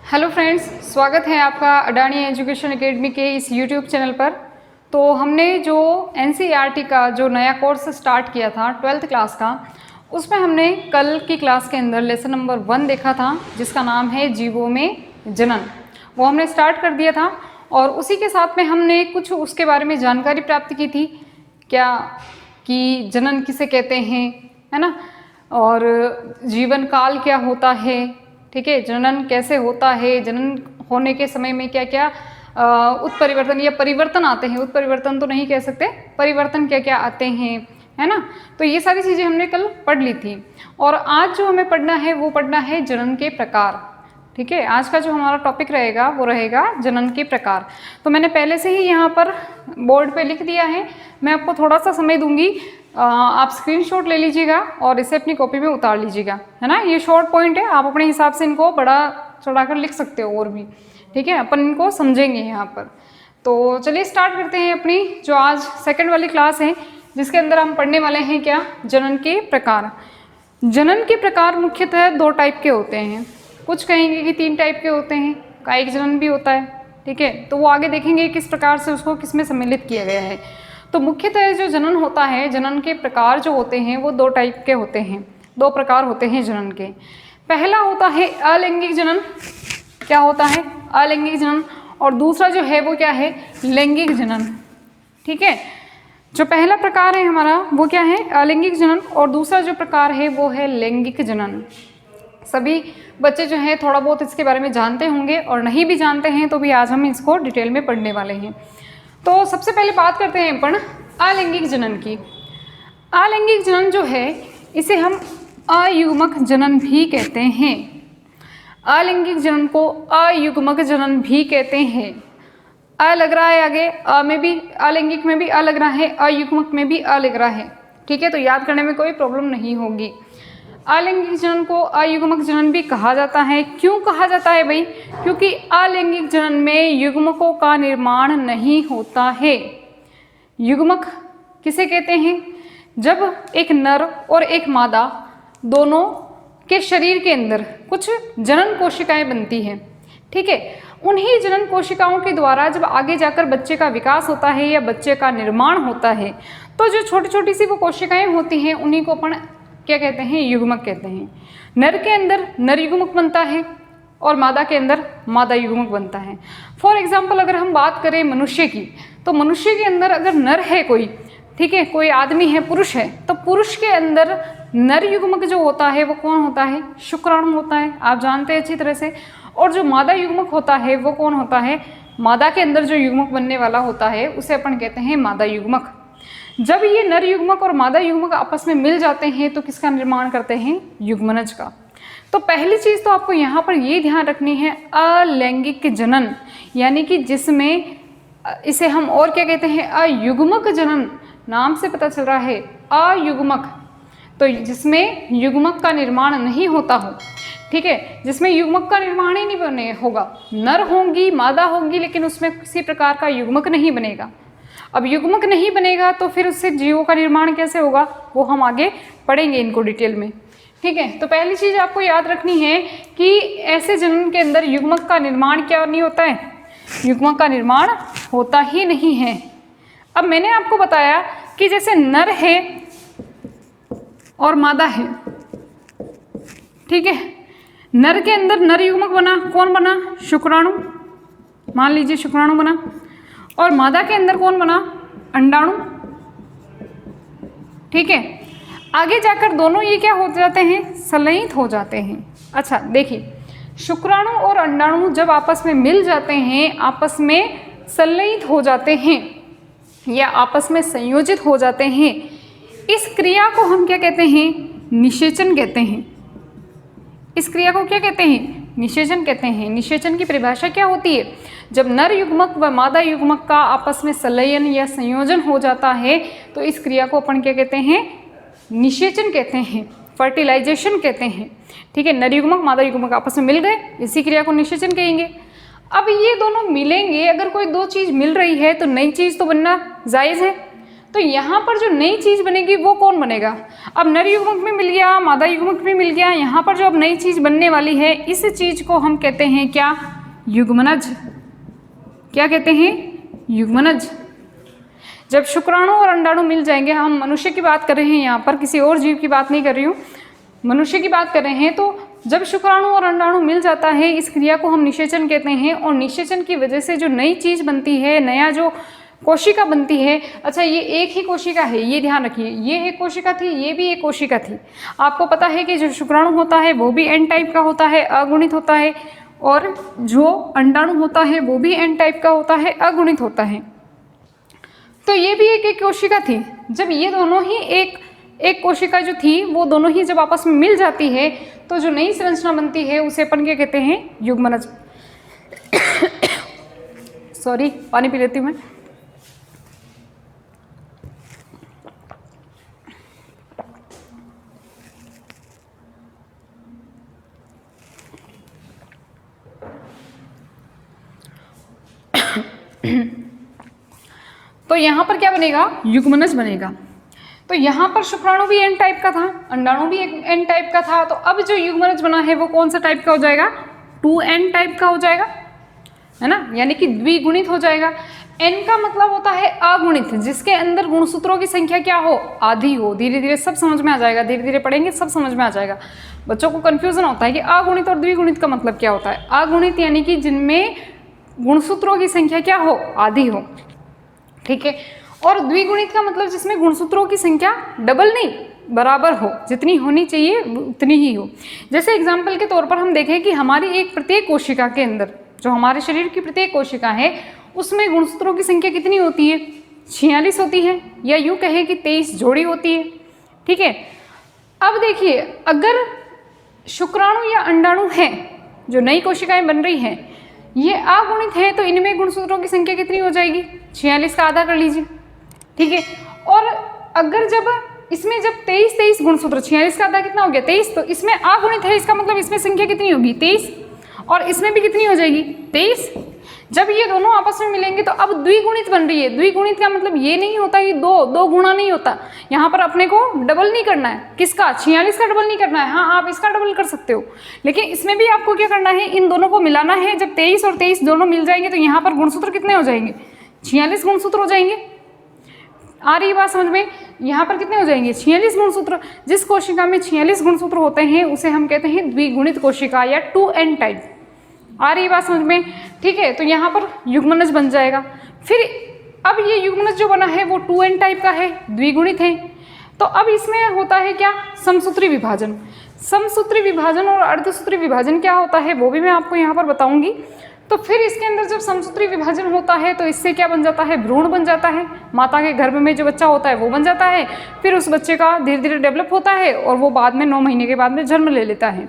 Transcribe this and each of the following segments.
Hello friends, स्वागत है आपका अडानी एजुकेशन एकेडमी के इस यूट्यूब चैनल पर। तो हमने जो एनसीईआरटी का जो नया कोर्स स्टार्ट किया था 12th क्लास का, उसमें हमने कल की क्लास के अंदर लेसन नंबर 1 देखा था, जिसका नाम है जीवों में जनन। वो हमने स्टार्ट कर दिया था और उसी के साथ में हमने कुछ उसके बारे में जानकारी प्राप्त की थी, क्या कि जनन किसे कहते हैं, है ना, और जीवन काल क्या होता है, ठीक है, जनन कैसे होता है, जनन होने के समय में क्या क्या उत्परिवर्तन या परिवर्तन आते हैं, उत्परिवर्तन तो नहीं कह सकते, परिवर्तन क्या क्या आते हैं, है ना। तो ये सारी चीज़ें हमने कल पढ़ ली थी और आज जो हमें पढ़ना है वो पढ़ना है जनन के प्रकार। ठीक है, आज का जो हमारा टॉपिक रहेगा वो रहेगा जनन के प्रकार। तो मैंने पहले से ही यहाँ पर बोर्ड पे लिख दिया है, मैं आपको थोड़ा सा समय दूंगी, आप स्क्रीनशॉट ले लीजिएगा और इसे अपनी कॉपी में उतार लीजिएगा, है ना। ये शॉर्ट पॉइंट है, आप अपने हिसाब से इनको बड़ा चढ़ाकर लिख सकते हो और भी, ठीक है, अपन इनको समझेंगे यहाँ पर। तो चलिए स्टार्ट करते हैं अपनी जो आज सेकंड वाली क्लास है, जिसके अंदर हम पढ़ने वाले हैं क्या, जनन के प्रकार। जनन के प्रकार मुख्यतः 2 टाइप के होते हैं, कुछ कहेंगे कि 3 टाइप के होते हैं, कायिक जनन भी होता है, ठीक है। तो वो आगे देखेंगे किस प्रकार से उसको किस में सम्मिलित किया गया है। तो मुख्यतः जो जनन होता है, जनन के प्रकार जो होते हैं वो 2 टाइप के होते हैं, 2 प्रकार होते हैं जनन के। पहला होता है अलैंगिक जनन, क्या होता है, अलैंगिक जनन, और दूसरा जो है वो क्या है, लैंगिक जनन, ठीक है। जो पहला प्रकार है हमारा वो क्या है, अलैंगिक जनन, और दूसरा जो प्रकार है वो है लैंगिक जनन। सभी बच्चे जो हैं थोड़ा बहुत इसके बारे में जानते होंगे और नहीं भी जानते हैं तो भी आज हम इसको डिटेल में पढ़ने वाले हैं। तो सबसे पहले बात करते हैं अपन अलैंगिक जनन की। अलैंगिक जनन जो है इसे हम अयुग्मक जनन भी कहते हैं। अलैंगिक जनन को अयुग्मक जनन भी कहते हैं। अ लग रहा है आगे, अ में भी अलैंगिक में भी अ लग रहा है, अयुग्मक में भी अ लग रहा है, ठीक है। तो याद करने में कोई प्रॉब्लम नहीं होगी। अलैंगिक जनन को अयुग्मक जनन भी कहा जाता है। क्यों कहा जाता है भाई, क्योंकि अलैंगिक जनन में युग्मकों का निर्माण नहीं होता है। युग्मक किसे कहते हैं, जब एक नर और एक मादा दोनों के शरीर के अंदर कुछ जनन कोशिकाएं बनती हैं, ठीक है। उन्हीं जनन कोशिकाओं के द्वारा जब आगे जाकर बच्चे का विकास होता है या बच्चे का निर्माण होता है, तो जो छोटी छोटी सी वो कोशिकाएं होती हैं उन्हीं को अपन क्या कहते हैं, युग्मक कहते हैं। नर के अंदर नर युग्मक बनता है और मादा के अंदर मादा युग्मक बनता है। फॉर एग्जाम्पल अगर हम बात करें मनुष्य की, तो मनुष्य के अंदर अगर नर है कोई, ठीक है, कोई आदमी है, पुरुष है, तो पुरुष के अंदर नर युग्मक जो होता है वो कौन होता है, शुक्राणु होता है, आप जानते हैं अच्छी तरह से। और जो मादा युग्मक होता है वो कौन होता है, मादा के अंदर जो युग्मक बनने वाला होता है उसे अपन कहते हैं मादा युग्मक। जब ये नर युग्मक और मादा युग्मक आपस में मिल जाते हैं तो किसका निर्माण करते हैं, युग्मनज का। तो पहली चीज़ तो आपको यहाँ पर ये ध्यान रखनी है, अलैंगिक जनन, यानी कि जिसमें इसे हम और क्या कहते हैं, अयुग्मक जनन, नाम से पता चल रहा है अयुग्मक, तो जिसमें युग्मक का निर्माण नहीं होता हो, ठीक है, जिसमें युग्मक का निर्माण ही नहीं बने होगा, नर होंगी मादा होंगी लेकिन उसमें किसी प्रकार का युग्मक नहीं बनेगा। अब युग्मक नहीं बनेगा तो फिर उससे जीवों का निर्माण कैसे होगा, वो हम आगे पढ़ेंगे इनको डिटेल में, ठीक है। तो पहली चीज़ आपको याद रखनी है कि ऐसे जनन के अंदर युग्मक का निर्माण क्या नहीं होता है, युग्मक का निर्माण होता ही नहीं है। अब मैंने आपको बताया कि जैसे नर है और मादा है, ठीक है, नर के अंदर नर युग्मक बना, कौन बना, शुक्राणु, मान लीजिए शुक्राणु बना, और मादा के अंदर कौन बना, अंडाणु, ठीक है। आगे जाकर दोनों ये क्या हो जाते हैं, संलयित हो जाते हैं। अच्छा देखिए, शुक्राणु और अंडाणु जब आपस में मिल जाते हैं, आपस में संलयित हो जाते हैं या आपस में संयोजित हो जाते हैं, इस क्रिया को हम क्या कहते हैं, निषेचन कहते हैं। इस क्रिया को क्या कहते हैं, निषेचन कहते हैं। निषेचन की परिभाषा क्या होती है, जब नर युग्मक व मादा युग्मक का आपस में संलयन या संयोजन हो जाता है तो इस क्रिया को अपन क्या कहते हैं, निषेचन कहते हैं, फर्टिलाइजेशन कहते हैं, ठीक है। नर युग्मक मादा युग्मक आपस में मिल गए, इसी क्रिया को निषेचन कहेंगे। अब ये दोनों मिलेंगे, अगर कोई 2 चीज़ मिल रही है तो नई चीज़ तो बनना जायज़ है, तो यहाँ पर जो नई चीज़ बनेगी वो कौन बनेगा? अब नर युग्मक में मिल गया, मादा युग्मक में मिल गया, यहाँ पर जो अब नई चीज़ बनने वाली है इस चीज़ को हम कहते हैं क्या? युग्मनज। क्या कहते हैं? युग्मनज। जब शुक्राणु और अंडाणु मिल जाएंगे, हम मनुष्य की बात कर रहे हैं यहाँ पर, किसी और जीव की बात नहीं कर रही हूँ, मनुष्य की बात कर रहे हैं, तो जब शुक्राणु और अंडाणु मिल जाता है इस क्रिया को हम निषेचन कहते हैं। और निषेचन की वजह से जो नई चीज़ बनती है, नया जो कोशिका बनती है, अच्छा ये एक ही कोशिका है, ये ध्यान रखिए, ये एक कोशिका थी, ये भी एक कोशिका थी। आपको पता है कि जो शुक्राणु होता है वो भी एन टाइप का होता है, अगुणित होता है, और जो अंडाणु होता है वो भी एन टाइप का होता है, अगुणित होता है। तो ये भी एक कोशिका थी। जब ये दोनों ही एक कोशिका जो थी वो दोनों ही जब आपस में मिल जाती है तो जो नई संरचना बनती है उसे अपन क्या कहते हैं? युग्मनज। सॉरी, पानी पी लेती हूँ मैं। तो यहाँ पर क्या बनेगा? युग्मनज बनेगा। तो यहाँ पर शुक्राणु भी एन टाइप का था, अंडाणु भी एक एन टाइप का था, तो अब जो युग्मनज बना है वो कौन सा टाइप का हो जाएगा? 2n टाइप का हो जाएगा, है ना, यानी कि द्विगुणित हो जाएगा। n का मतलब होता है अगुणित, जिसके अंदर गुणसूत्रों की संख्या क्या हो? आधी हो। धीरे धीरे सब समझ में आ जाएगा, धीरे धीरे पढ़ेंगे सब समझ में आ जाएगा। बच्चों को कन्फ्यूजन होता है कि अगुणित और द्विगुणित का मतलब क्या होता है। अगुणित यानी कि जिनमें गुणसूत्रों की संख्या क्या हो? आधी हो, ठीक है। और द्विगुणित का मतलब जिसमें गुणसूत्रों की संख्या डबल नहीं, बराबर हो, जितनी होनी चाहिए उतनी ही हो। जैसे एग्जाम्पल के तौर पर हम देखें कि हमारी एक प्रत्येक कोशिका के अंदर, जो हमारे शरीर की प्रत्येक कोशिका है, उसमें गुणसूत्रों की संख्या कितनी होती है? 46 होती है, या यूँ कहें कि 23 जोड़ी होती है, ठीक है। अब देखिए, अगर शुक्राणु या अंडाणु है, जो नई कोशिकाएं बन रही हैं, ये अगुणित है, तो इनमें गुणसूत्रों की संख्या कितनी हो जाएगी? 46 का आधा कर लीजिए, ठीक है। और अगर जब इसमें जब 23 गुणसूत्र, 46 का आधा कितना हो गया? 23, तो इसमें अगुणित है, इसका मतलब इसमें संख्या कितनी होगी? 23, और इसमें भी कितनी हो जाएगी? 23। जब ये दोनों आपस में मिलेंगे तो अब द्विगुणित बन रही है। द्विगुणित का मतलब ये नहीं होता कि दो गुणा नहीं होता, यहाँ पर अपने को डबल नहीं करना है। किसका? 46 का डबल नहीं करना है। हाँ, आप इसका डबल कर सकते हो, लेकिन इसमें भी आपको क्या करना है? इन दोनों को मिलाना है। जब 23 और 23 दोनों मिल जाएंगे तो यहाँ पर गुणसूत्र कितने हो जाएंगे? 46 गुणसूत्र हो जाएंगे। आ रही बात समझ में? यहाँ पर कितने हो जाएंगे? 46 गुणसूत्र। जिस कोशिका में 46 गुणसूत्र होते हैं उसे हम कहते हैं द्विगुणित कोशिका या 2n टाइप। आ रही बात समझ में? ठीक है, तो यहाँ पर युग्मनज बन जाएगा। फिर अब ये युग्मनज जो बना है वो 2n टाइप का है, द्विगुणित है। तो अब इसमें होता है क्या? समसूत्री विभाजन। समसूत्री विभाजन और अर्धसूत्री विभाजन क्या होता है वो भी मैं आपको यहाँ पर बताऊंगी। तो फिर इसके अंदर जब समसूत्री विभाजन होता है तो इससे क्या बन जाता है? भ्रूण बन जाता है। माता के गर्भ में जो बच्चा होता है वो बन जाता है। फिर उस बच्चे का धीरे धीरे डेवलप होता है और वो बाद में 9 महीने के बाद में जन्म ले लेता है।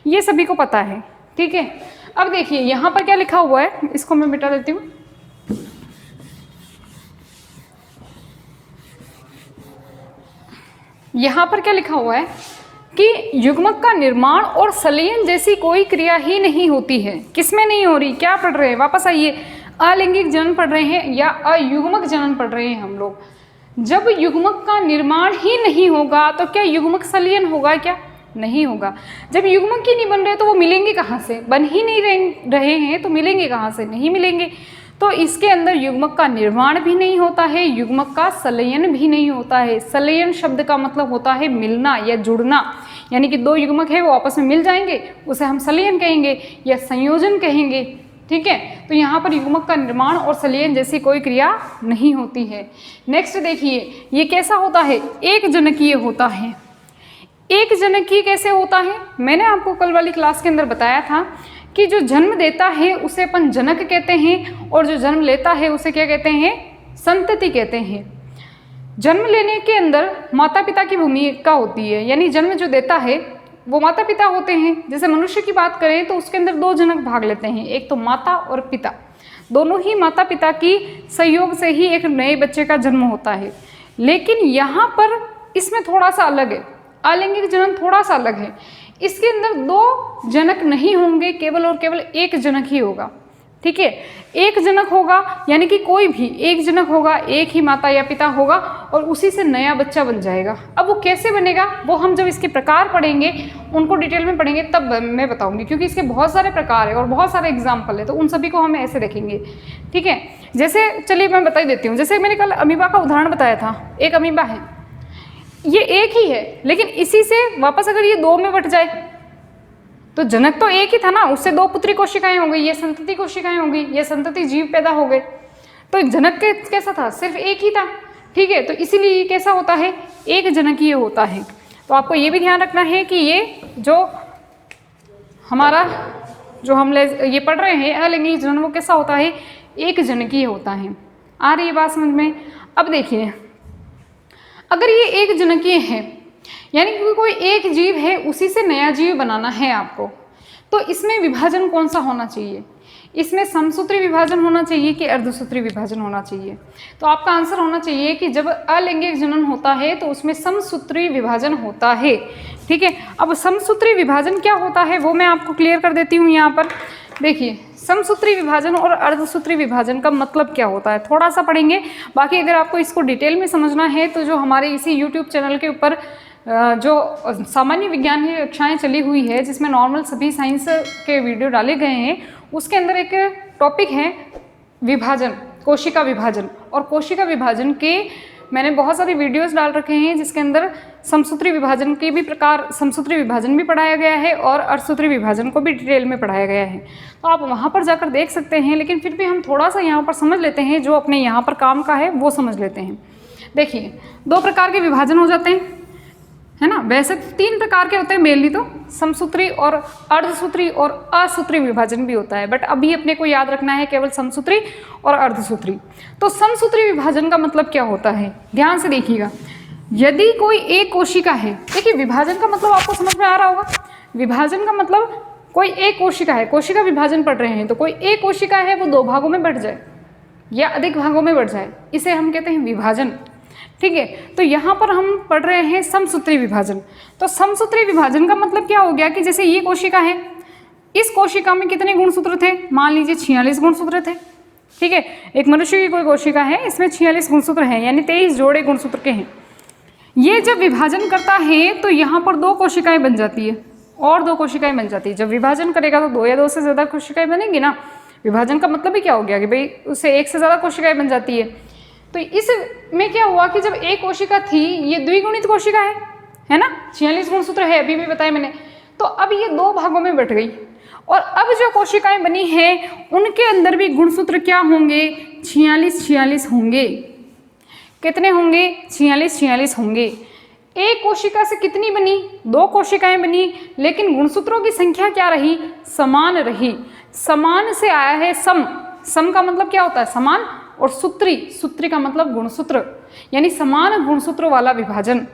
ये सभी को पता है, ठीक है। अब देखिए यहाँ पर क्या लिखा हुआ है, इसको मैं मिटा देती हूँ। यहाँ पर क्या लिखा हुआ है कि युग्मक का निर्माण और संलयन जैसी कोई क्रिया ही नहीं होती है। किसमें नहीं हो रही? क्या पढ़ रहे हैं? वापस आइए, अलैंगिक जनन पढ़ रहे हैं या अयुग्मक जनन पढ़ रहे हैं हम लोग। जब युग्मक का निर्माण ही नहीं होगा तो क्या युग्मक संलयन होगा? क्या नहीं होगा। जब युग्मक ही नहीं बन रहे तो वो मिलेंगे कहाँ से? बन ही नहीं रहे हैं तो मिलेंगे कहाँ से? नहीं मिलेंगे। तो इसके अंदर युग्मक का निर्माण भी नहीं होता है, युग्मक का संलयन भी नहीं होता है। संलयन शब्द का मतलब होता है मिलना या जुड़ना, यानी कि दो युग्मक है वो आपस में मिल जाएंगे, उसे हम संलयन कहेंगे या संयोजन कहेंगे, ठीक है। तो यहाँ पर युग्मक का निर्माण और संलयन जैसी कोई क्रिया नहीं होती है। नेक्स्ट देखिए, ये कैसा होता है? एक जनकीय होता है। एक जनकीय कैसे होता है? मैंने आपको कल वाली क्लास के अंदर बताया था कि जो जन्म देता है उसे अपन जनक कहते हैं और जो जन्म लेता है उसे क्या कहते हैं? संतति कहते हैं। जन्म लेने के अंदर माता पिता की भूमिका होती है, यानी जन्म जो देता है वो माता पिता होते हैं। जैसे मनुष्य की बात करें तो उसके अंदर 2 जनक भाग लेते हैं, एक तो माता और पिता। दोनों ही माता पिता की सहयोग से ही एक नए बच्चे का जन्म होता है। लेकिन यहाँ पर इसमें थोड़ा सा अलग है, अलैंगिक जनन थोड़ा सा अलग है। इसके अंदर 2 जनक नहीं होंगे, केवल और केवल एक जनक ही होगा। ठीक है। एक जनक होगा यानी कि कोई भी एक जनक होगा, एक ही माता या पिता होगा और उसी से नया बच्चा बन जाएगा। अब वो कैसे बनेगा वो हम जब इसके प्रकार पढ़ेंगे, उनको डिटेल में पढ़ेंगे तब मैं बताऊंगी, क्योंकि इसके बहुत सारे प्रकार है और बहुत सारे एग्जाम्पल है, तो उन सभी को हम ऐसे देखेंगे। ठीक है, जैसे चलिए मैं बता ही देती हूँ। जैसे मैंने कल अमीबा का उदाहरण बताया था, एक अमीबा है, ये एक ही है, लेकिन इसी से वापस अगर ये दो में बट जाए तो जनक तो एक ही था ना, उससे दो पुत्री कोशिकाएं हो गई, ये संतति कोशिकाएं हो गई, ये संतति जीव पैदा हो गए। तो जनक कैसा था, सिर्फ एक ही था। ठीक है, तो इसीलिए ये कैसा होता है, एक जनकीय होता है। तो आपको ये भी ध्यान रखना है कि ये जो हमारा जो हम ये पढ़ रहे हैं अलिंगिक जनन, वो कैसा होता है, एक जनकीय होता है। आ रही है बात समझ में? अब देखिए, अगर ये एक जनकीय है यानी कि कोई एक जीव है, उसी से नया जीव बनाना है आपको, तो इसमें विभाजन कौन सा होना चाहिए? इसमें समसूत्री विभाजन होना चाहिए कि अर्धसूत्री विभाजन होना चाहिए? तो आपका आंसर होना चाहिए कि जब अलैंगिक जनन होता है तो उसमें समसूत्री विभाजन होता है। ठीक है, अब समसूत्री विभाजन क्या होता है वो मैं आपको क्लियर कर देती हूँ। यहाँ पर देखिए, समसूत्री विभाजन और अर्धसूत्री विभाजन का मतलब क्या होता है थोड़ा सा पढ़ेंगे। बाकी अगर आपको इसको डिटेल में समझना है तो जो हमारे इसी यूट्यूब चैनल के ऊपर जो सामान्य विज्ञान की कक्षाएं चली हुई है, जिसमें नॉर्मल सभी साइंस के वीडियो डाले गए हैं, उसके अंदर एक टॉपिक है विभाजन, कोशिका विभाजन। और कोशिका विभाजन के मैंने बहुत सारी वीडियोस डाल रखे हैं, जिसके अंदर समसूत्री विभाजन के भी प्रकार, समसूत्री विभाजन भी पढ़ाया गया है और अर्धसूत्री विभाजन को भी डिटेल में पढ़ाया गया है। तो आप वहाँ पर जाकर देख सकते हैं, लेकिन फिर भी हम थोड़ा सा यहाँ पर समझ लेते हैं, जो अपने यहाँ पर काम का है वो समझ लेते हैं। देखिए, दो प्रकार के विभाजन हो जाते हैं, है ना। वैसे तीन प्रकार के होते हैं मेनली, तो समसूत्री और अर्धसूत्री और असूत्री विभाजन भी होता है, बट अभी अपने को याद रखना है केवल समसूत्री और अर्धसूत्री। तो समसूत्री विभाजन का मतलब क्या होता है, ध्यान से देखिएगा। यदि कोई एक कोशिका है, देखिए विभाजन का मतलब आपको समझ में आ रहा होगा। विभाजन का मतलब कोई एक कोशिका है, कोशिका विभाजन पढ़ रहे हैं तो कोई एक कोशिका है वो दो भागों में बट जाए या अधिक भागों में बट जाए, इसे हम कहते हैं विभाजन। ठीक है, तो यहाँ पर हम पढ़ रहे हैं समसूत्री विभाजन। तो समसूत्री विभाजन का मतलब क्या हो गया कि जैसे ये कोशिका है, इस कोशिका में कितने गुणसूत्र थे, मान लीजिए 46 गुणसूत्र थे। ठीक है, एक मनुष्य की कोई कोशिका है, इसमें 46 गुणसूत्र हैं, यानी 23 जोड़े गुणसूत्र के हैं। ये जब विभाजन करता है तो यहाँ पर दो कोशिकाएं बन जाती है और दो कोशिकाएं बन जाती है। जब विभाजन करेगा तो दो या दो से ज़्यादा कोशिकाएं बनेंगी ना। विभाजन का मतलब ही क्या हो गया कि भाई उससे एक से ज़्यादा कोशिकाएं बन जाती है। तो इसमें क्या हुआ कि जब एक कोशिका थी, ये द्विगुणित कोशिका है ना, 46 गुणसूत्र है, अभी भी बताया मैंने। तो अब ये दो भागों में बट गई और अब जो कोशिकाएं बनी हैं उनके अंदर भी गुणसूत्र क्या होंगे, 46 होंगे। कितने होंगे, 46 होंगे। एक कोशिका से कितनी बनी, दो कोशिकाएं बनी, लेकिन गुणसूत्रों की संख्या क्या रही, समान रही। समान से आया है सम, सम का मतलब क्या होता है, समान, और सूत्री, सूत्री का मतलब गुणसूत्र, यानी समान गुणसूत्रों वाला विभाजन।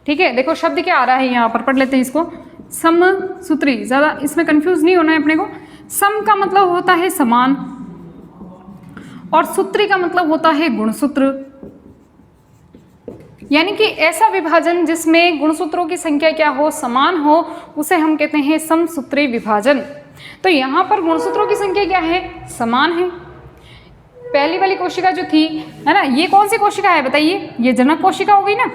ठीक है, देखो शब्द क्या आ रहा है यहाँ पर, पढ़ लेते हैं इसको। समसूत्री, ज़्यादा इसमें कंफ्यूज नहीं होना है अपने को। सम का मतलब होता है समान और सूत्री का मतलब होता है गुणसूत्र, यानी कि ऐसा विभाजन जिसमें गुणसूत्रों की संख्या क्या हो, समान हो, उसे हम कहते हैं समसूत्री विभाजन। तो यहाँ पर गुणसूत्रों की संख्या क्या है, समान है। पहली वाली कोशिका जो थी, है ना, ये कौन सी कोशिका है बताइए, ये जनक कोशिका हो गई ना,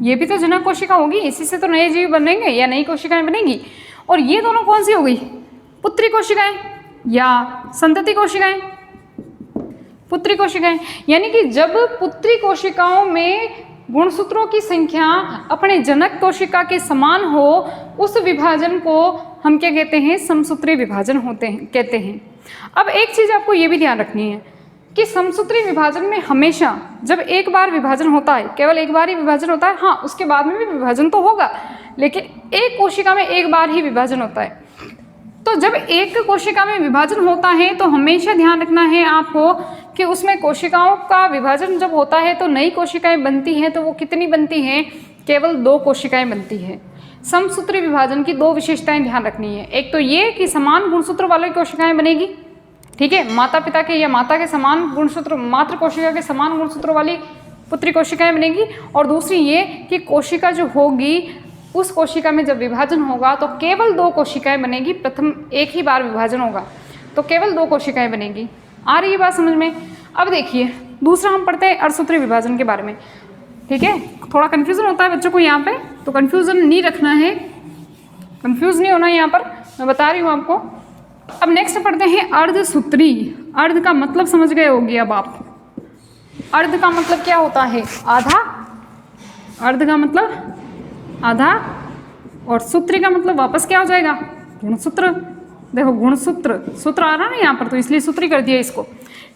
ये भी तो जनक कोशिका होगी, इसी से तो नए जीव बनेंगे या नई कोशिकाएं बनेंगी। और ये दोनों कौन सी हो गई, पुत्री कोशिकाएं या संतति कोशिकाएं, पुत्री कोशिकाएं। यानी कि जब पुत्री कोशिकाओं में गुणसूत्रों की संख्या अपने जनक कोशिका के समान हो, उस विभाजन को हम क्या कहते हैं, समसूत्री विभाजन होते हैं, कहते हैं। अब एक चीज आपको ये भी ध्यान रखनी है कि समसूत्री विभाजन में हमेशा जब एक बार विभाजन होता है, केवल एक बार ही विभाजन होता है, हाँ उसके बाद में भी विभाजन तो होगा, लेकिन एक कोशिका में एक बार ही विभाजन होता है। तो जब एक कोशिका में विभाजन होता है तो हमेशा ध्यान रखना है आपको कि उसमें कोशिकाओं का विभाजन जब होता है तो नई कोशिकाएं बनती हैं, तो वो कितनी बनती हैं, केवल दो कोशिकाएं बनती हैं। समसूत्री विभाजन की दो विशेषताएं ध्यान रखनी है, एक तो ये कि समान गुणसूत्र वाली कोशिकाएं बनेगी, ठीक है, माता पिता के या माता के समान गुणसूत्र, मातृ कोशिका के समान गुणसूत्र वाली पुत्री कोशिकाएं बनेगी। और दूसरी ये कि कोशिका जो होगी उस कोशिका में जब विभाजन होगा तो केवल दो कोशिकाएं बनेगी, प्रथम एक ही बार विभाजन होगा। तो केवल 2 कोशिकाएं बनेगी। आ रही है बात समझ में? अब देखिए दूसरा हम पढ़ते हैं अर्धसूत्री विभाजन के बारे में। ठीक है, थोड़ा कन्फ्यूजन होता है बच्चों को यहाँ पे, तो कन्फ्यूजन नहीं रखना है, कन्फ्यूज नहीं होना है यहाँ पर, मैं बता रही हूँ आपको। अब नेक्स्ट पढ़ते हैं अर्धसूत्री। अर्ध का मतलब समझ गए होंगे अब आप। अर्ध का मतलब क्या होता है? आधा। अर्ध का मतलब आधा, और सूत्री का मतलब वापस क्या हो जाएगा? गुणसूत्र। देखो गुणसूत्र, सूत्र आ रहा है ना यहाँ पर, तो इसलिए सूत्री कर दिया इसको।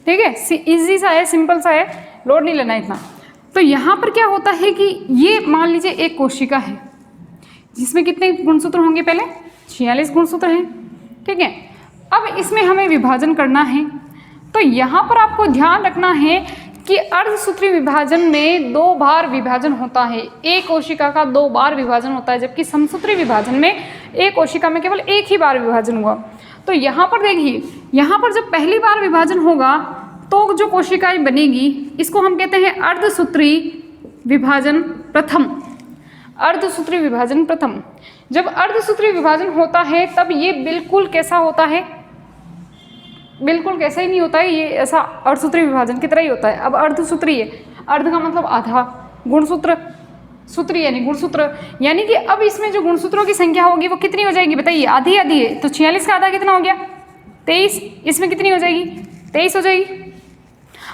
ठीक है, इजी सा है, सिंपल सा है, लोड नहीं लेना इतना। तो यहाँ पर क्या होता है कि ये मान लीजिए एक कोशिका है जिसमें कितने गुणसूत्र होंगे? पहले 46 गुणसूत्र हैं। ठीक है, अब इसमें हमें विभाजन करना है। तो यहाँ पर आपको ध्यान रखना है कि अर्धसूत्री विभाजन में 2 बार विभाजन होता है। एक कोशिका का 2 बार विभाजन होता है, जबकि समसूत्री विभाजन में एक कोशिका में केवल एक ही बार विभाजन हुआ। तो यहाँ पर देखिए, यहाँ पर जब पहली बार विभाजन होगा तो जो कोशिकाएं बनेगी इसको हम कहते हैं अर्धसूत्री विभाजन प्रथम। अर्धसूत्री विभाजन प्रथम। जब अर्धसूत्री विभाजन होता है तब ये बिल्कुल कैसा होता है? बिल्कुल कैसा ही नहीं होता है, ये ऐसा अर्धसूत्री विभाजन की तरह ही होता है। अब अर्धसूत्री है, अर्ध का मतलब आधा, गुणसूत्र, सूत्री यानी गुणसूत्र, यानी कि अब इसमें जो गुणसूत्रों की संख्या होगी वो कितनी हो जाएगी बताइए? आधी आधी है, तो 46 का आधा कितना हो गया? 23। इसमें कितनी हो जाएगी? 23 हो जाएगी।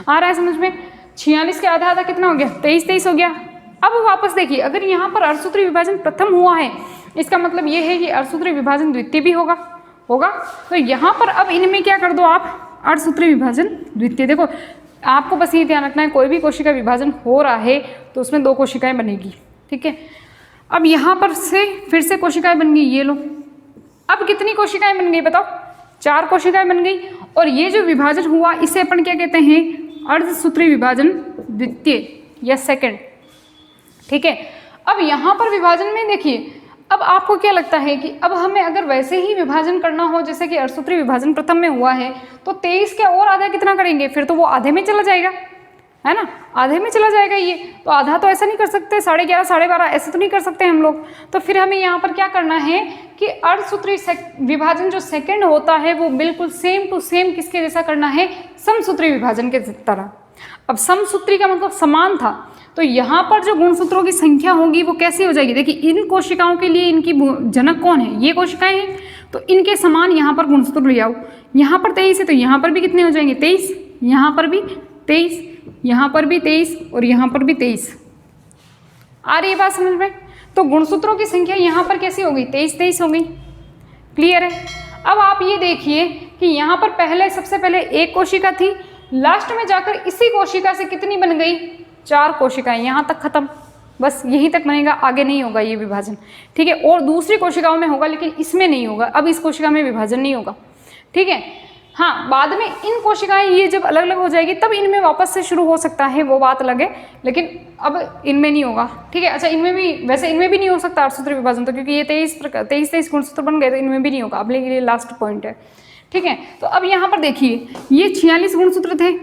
आ रहा है समझ में? 46 के आधा आधा कितना हो गया? 23 हो गया। अब वापस देखिए, अगर यहाँ पर अर्धसूत्री विभाजन प्रथम हुआ है, इसका मतलब ये है कि अर्धसूत्री विभाजन द्वितीय भी होगा। तो यहाँ पर अब इनमें क्या कर दो आप? अर्धसूत्री विभाजन द्वितीय। देखो आपको बस ये ध्यान रखना है, कोई भी कोशिका विभाजन हो रहा है तो उसमें 2 कोशिकाएं बनेगी। ठीक है, अब यहाँ पर से फिर से कोशिकाएं बन गई, ये लो। अब कितनी कोशिकाएं बन गई बताओ? 4 कोशिकाएं बन गई। और ये जो विभाजन हुआ इसे अपन क्या कहते हैं? अर्धसूत्री विभाजन द्वितीय या सेकंड। ठीक है, अब यहाँ पर विभाजन में देखिए, अब आपको क्या लगता है कि अब हमें अगर वैसे ही विभाजन करना हो जैसे कि अर्धसूत्री विभाजन प्रथम में हुआ है, तो 23 के और आधा कितना करेंगे? फिर तो वो आधे में चला जाएगा, है ना? आधे में चला जाएगा ये, तो आधा तो ऐसा नहीं कर सकते, 11.5 12.5 ऐसे तो नहीं कर सकते हम लोग। तो फिर हमें यहाँ पर क्या करना है कि अर्धसूत्री विभाजन जो सेकंड होता है वो बिल्कुल सेम टू सेम किसके जैसा करना है? समसूत्री विभाजन के तरह। अब समसूत्री का मतलब समान था, तो यहाँ पर जो गुणसूत्रों की संख्या होगी वो कैसी हो जाएगी? देखिए इन कोशिकाओं के लिए इनकी जनक कौन है? ये कोशिकाएं हैं, तो इनके समान यहाँ पर गुणसूत्र ले आओ। यहाँ पर 23 है तो यहाँ पर भी कितने हो जाएंगे? 23। यहाँ पर भी 23, यहाँ पर भी 23 और यहाँ पर भी 23। आ रही है बात समझ में? तो गुणसूत्रों की संख्या यहाँ पर कैसी हो गई? 23 हो गई। क्लियर है? अब आप ये देखिए कि यहाँ पर पहले सबसे पहले एक कोशिका थी, लास्ट में जाकर इसी कोशिका से कितनी बन गई? 4 कोशिकाएं। यहाँ तक खत्म, बस यहीं तक बनेगा, आगे नहीं होगा ये विभाजन। ठीक है, और दूसरी कोशिकाओं में होगा लेकिन इसमें नहीं होगा। अब इस कोशिका में विभाजन नहीं होगा। ठीक है, हाँ, बाद में इन कोशिकाएं ये जब अलग अलग हो जाएगी तब इनमें वापस से शुरू हो सकता है, वो बात अलग है, लेकिन अब इनमें नहीं होगा। ठीक है, अच्छा इनमें भी, वैसे इनमें भी नहीं हो सकता अर्धसूत्री विभाजन, तो क्योंकि ये 23 गुणसूत्र बन गए तो इनमें भी नहीं होगा। अब लेकिन ये लास्ट पॉइंट है। ठीक है, तो अब यहाँ पर देखिए ये 46 गुणसूत्र थे।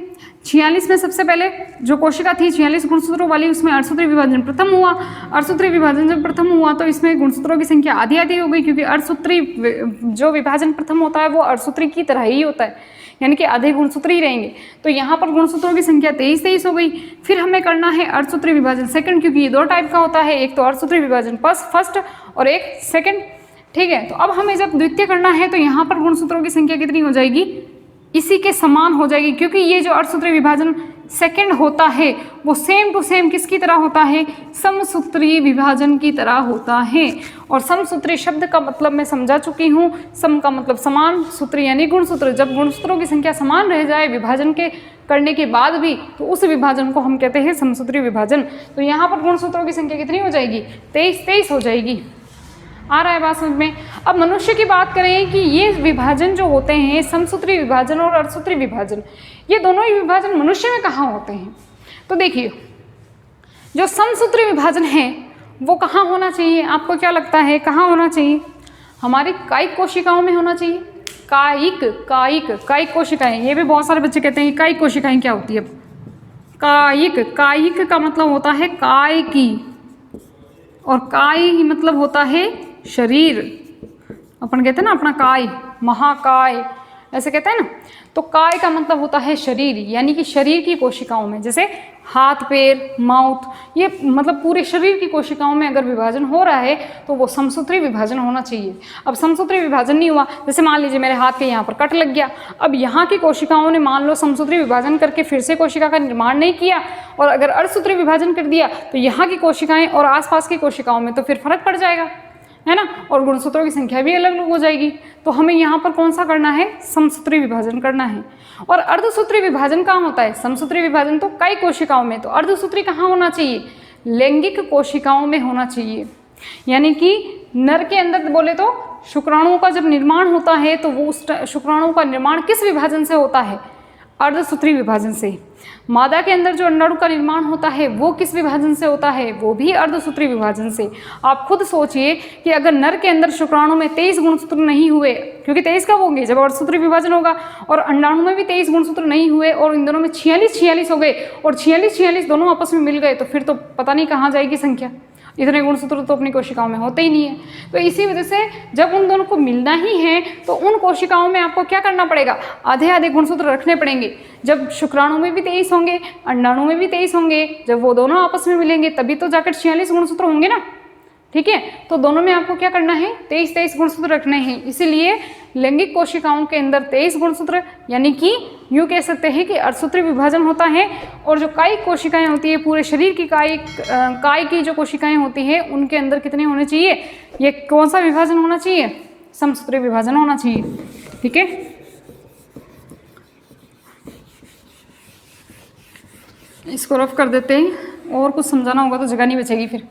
46 में सबसे पहले जो कोशिका थी 46 गुणसूत्रों वाली, उसमें अर्धसूत्री विभाजन प्रथम हुआ। अर्धसूत्री विभाजन जब प्रथम हुआ तो इसमें गुणसूत्रों की संख्या आधी आधी हो गई, क्योंकि अर्धसूत्री जो विभाजन प्रथम होता है वो अर्धसूत्री की तरह ही होता है, यानी कि आधे गुणसूत्री ही रहेंगे। तो यहाँ पर गुणसूत्रों की संख्या 23 हो गई। फिर हमें करना है अर्धसूत्री विभाजन सेकंड, क्योंकि ये 2 टाइप का होता है, एक तो अर्धसूत्री विभाजन फर्स्ट और एक सेकंड। ठीक है, तो अब हमें जब द्वितीय करना है तो यहाँ पर गुणसूत्रों की संख्या कितनी हो जाएगी? इसी के समान हो जाएगी, क्योंकि ये जो अर्धसूत्री विभाजन सेकंड होता है वो सेम टू सेम किसकी तरह होता है? समसूत्री विभाजन की तरह होता है। और समसूत्री शब्द का मतलब मैं समझा चुकी हूँ। सम का मतलब समान, सूत्री यानी गुणसूत्र। जब गुणसूत्रों की संख्या समान रह जाए विभाजन के करने के बाद भी, तो उस विभाजन को हम कहते हैं समसूत्री विभाजन। तो यहाँ पर गुणसूत्रों की संख्या कितनी हो जाएगी? 23 हो जाएगी। आ रहा है बात समझ में? अब मनुष्य की बात करें कि ये विभाजन जो होते हैं, समसूत्री विभाजन और अर्धसूत्री विभाजन, ये दोनों ही विभाजन मनुष्य में कहाँ होते हैं? तो देखिए जो समसूत्री विभाजन है वो कहाँ होना चाहिए? आपको क्या लगता है कहाँ होना चाहिए? हमारी कायिक कोशिकाओं में होना चाहिए। कायिक कोशिकाएं, ये भी बहुत सारे बच्चे कहते हैं कायिक कोशिकाएं क्या होती है? कायिक का मतलब होता है काय की, और काय ही मतलब होता है शरीर। अपन कहते हैं ना अपना काय, महाकाय, ऐसे कहते हैं ना। तो काय का मतलब होता है शरीर, यानी कि शरीर की कोशिकाओं में, जैसे हाथ पैर माउथ, ये मतलब पूरे शरीर की कोशिकाओं में अगर विभाजन हो रहा है तो वो समसूत्री विभाजन होना चाहिए। अब समसूत्री विभाजन नहीं हुआ, जैसे मान लीजिए मेरे हाथ के यहाँ पर कट लग गया, अब यहाँ की कोशिकाओं ने मान लो समसूत्री विभाजन करके फिर से कोशिका का निर्माण नहीं किया, और अगर अर्धसूत्री विभाजन कर दिया तो यहाँ की कोशिकाएं और आसपास की कोशिकाओं में तो फिर फर्क पड़ जाएगा, है ना, और गुणसूत्रों की संख्या भी अलग अलग हो जाएगी। तो हमें यहाँ पर कौन सा करना है, समसूत्री विभाजन करना है। और अर्धसूत्री विभाजन कहाँ होता है, समसूत्री विभाजन तो कई कोशिकाओं में, तो अर्धसूत्री कहाँ होना चाहिए, लैंगिक कोशिकाओं में होना चाहिए। यानी कि नर के अंदर बोले तो शुक्राणुओं का जब निर्माण होता है तो वो उस शुक्राणुओं का निर्माण किस विभाजन से होता है, अर्धसूत्री विभाजन से। मादा के अंदर जो अंडाणु का निर्माण होता है वो किस विभाजन से होता है, वो भी अर्धसूत्री विभाजन से। आप खुद सोचिए कि अगर नर के अंदर शुक्राणु में 23 गुणसूत्र नहीं हुए, क्योंकि 23 कब होंगे, जब अर्धसूत्री विभाजन होगा, और अंडाणु में भी 23 गुणसूत्र नहीं हुए और इन दोनों में 46 हो गए, और 46 दोनों आपस में मिल गए, तो फिर तो पता नहीं कहाँ जाएगी संख्या, इतने गुणसूत्र तो अपनी कोशिकाओं में होते ही नहीं है। तो इसी वजह से जब उन दोनों को मिलना ही है तो उन कोशिकाओं में आपको क्या करना पड़ेगा, आधे आधे गुणसूत्र रखने पड़ेंगे। जब शुक्राणु में भी 23 होंगे, अंडाणु में भी 23 होंगे, जब वो दोनों आपस में मिलेंगे तभी तो जाकर 46 गुणसूत्र होंगे ना, ठीक है। तो दोनों में आपको क्या करना है, 23 गुणसूत्र रखने हैं। इसीलिए लैंगिक कोशिकाओं के अंदर 23 गुणसूत्र, यानी कि यूँ कह सकते हैं कि अर्धसूत्री विभाजन होता है। और जो कायिक कोशिकाएं होती है, पूरे शरीर की काय की जो कोशिकाएं होती है उनके अंदर कितने होने चाहिए, ये कौन सा विभाजन होना चाहिए, समसूत्री विभाजन होना चाहिए, ठीक है। इसको रफ कर देते हैं, और कुछ समझाना होगा तो जगह नहीं बचेगी फिर।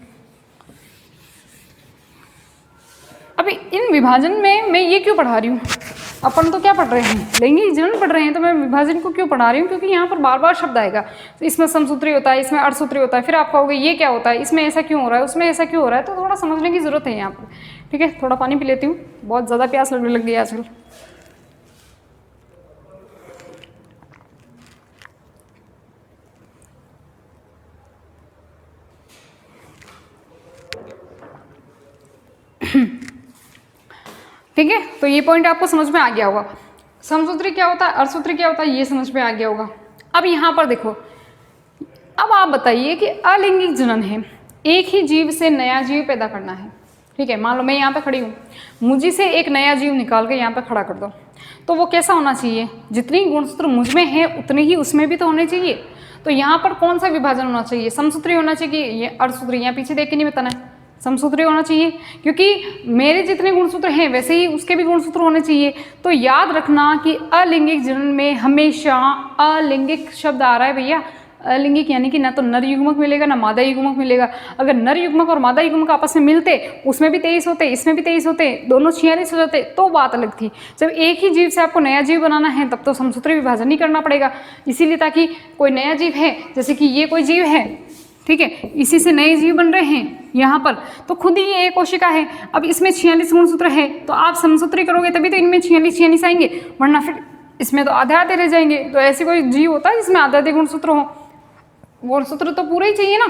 अभी इन विभाजन में मैं ये क्यों पढ़ा रही हूँ, अपन तो क्या पढ़ रहे हैं, लैंगिक जीवन पढ़ रहे हैं, तो मैं विभाजन को क्यों पढ़ा रही हूँ, क्योंकि यहाँ पर बार बार शब्द आएगा, तो इसमें समसूत्री होता है, इसमें अर्धसूत्री होता है, फिर आप कहोगे ये क्या होता है, इसमें ऐसा क्यों हो रहा है, उसमें ऐसा क्यों हो रहा है, तो थोड़ा समझने की जरूरत है यहाँ पर, ठीक है। थोड़ा पानी पी लेती हूँ, बहुत ज़्यादा प्यास लगने लग गई आजकल। ठीक है, तो ये पॉइंट आपको समझ में आ गया होगा, समसूत्री क्या होता है, अर्धसूत्री क्या होता है, ये समझ में आ गया होगा। अब यहाँ पर देखो, अब आप बताइए कि अलैंगिक जनन है, एक ही जीव से नया जीव पैदा करना है, ठीक है। मान लो मैं यहाँ पे खड़ी हूँ, मुझे से एक नया जीव निकाल के यहाँ पे खड़ा कर दो, तो वो कैसा होना चाहिए, जितनी गुणसूत्र मुझ में है उतने ही उसमें भी तो होने चाहिए। तो यहाँ पर कौन सा विभाजन होना चाहिए, समसूत्री होना चाहिए, ये अर्धसूत्री, यहाँ पीछे देख के नहीं बताना है, समसूत्री होना चाहिए, क्योंकि मेरे जितने गुणसूत्र हैं वैसे ही उसके भी गुणसूत्र होने चाहिए। तो याद रखना कि अलैंगिक जनन में हमेशा अलैंगिक शब्द आ रहा है भैया, अलैंगिक यानी कि ना तो नर युग्मक मिलेगा ना मादा युग्मक मिलेगा। अगर नर युग्मक और मादा युग्मक आपस में मिलते, उसमें भी 23 होते, इसमें भी 23 होते, दोनों 46 हो जाते, तो बात अलग थी। जब एक ही जीव से आपको नया जीव बनाना है तब तो समसूत्री विभाजन नहीं करना पड़ेगा, इसीलिए ताकि कोई नया जीव है, जैसे कि ये कोई जीव है, ठीक है, इसी से नए जीव बन रहे हैं यहाँ पर, तो खुद ही ये एक कोशिका है। अब इसमें 46 गुणसूत्र है, तो आप समसूत्री करोगे तभी तो इनमें 46 आएंगे, वरना फिर इसमें तो आधे आधे रह जाएंगे। तो ऐसे कोई जीव होता है जिसमें आधे आधे गुणसूत्र हो, गुणसूत्र तो पूरे ही चाहिए ना।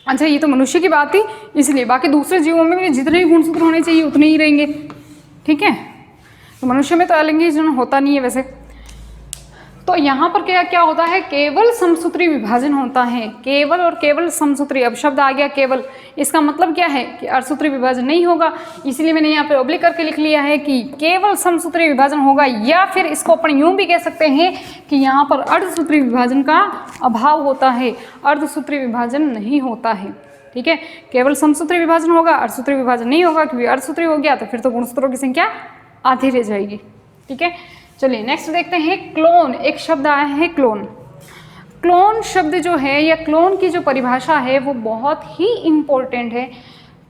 अच्छा, ये तो मनुष्य की बात थी, इसलिए बाकी दूसरे जीवों में भी जितने भी गुणसूत्र होने चाहिए उतने ही रहेंगे, ठीक है। तो मनुष्य में तो अलैंगिक जनन होता नहीं है वैसे। तो यहाँ पर क्या क्या होता है, केवल समसूत्री विभाजन होता है, केवल और केवल समसूत्री। अब शब्द आ गया केवल, इसका मतलब क्या है कि अर्धसूत्री विभाजन नहीं होगा, इसलिए मैंने यहाँ पे ऑब्लिक करके लिख लिया है कि केवल समसूत्री विभाजन होगा, या फिर इसको अपन यूँ भी कह सकते हैं कि यहाँ पर अर्धसूत्री विभाजन का अभाव होता है, अर्धसूत्री विभाजन नहीं होता है, ठीक है। केवल समसूत्री विभाजन होगा, अर्धसूत्री विभाजन नहीं होगा, क्योंकि अर्धसूत्री हो गया तो फिर तो गुणसूत्रों की संख्या आधी रह जाएगी, ठीक है। चलिए नेक्स्ट देखते हैं, क्लोन। एक शब्द आया है क्लोन। क्लोन शब्द जो है या क्लोन की जो परिभाषा है वो बहुत ही इम्पोर्टेंट है।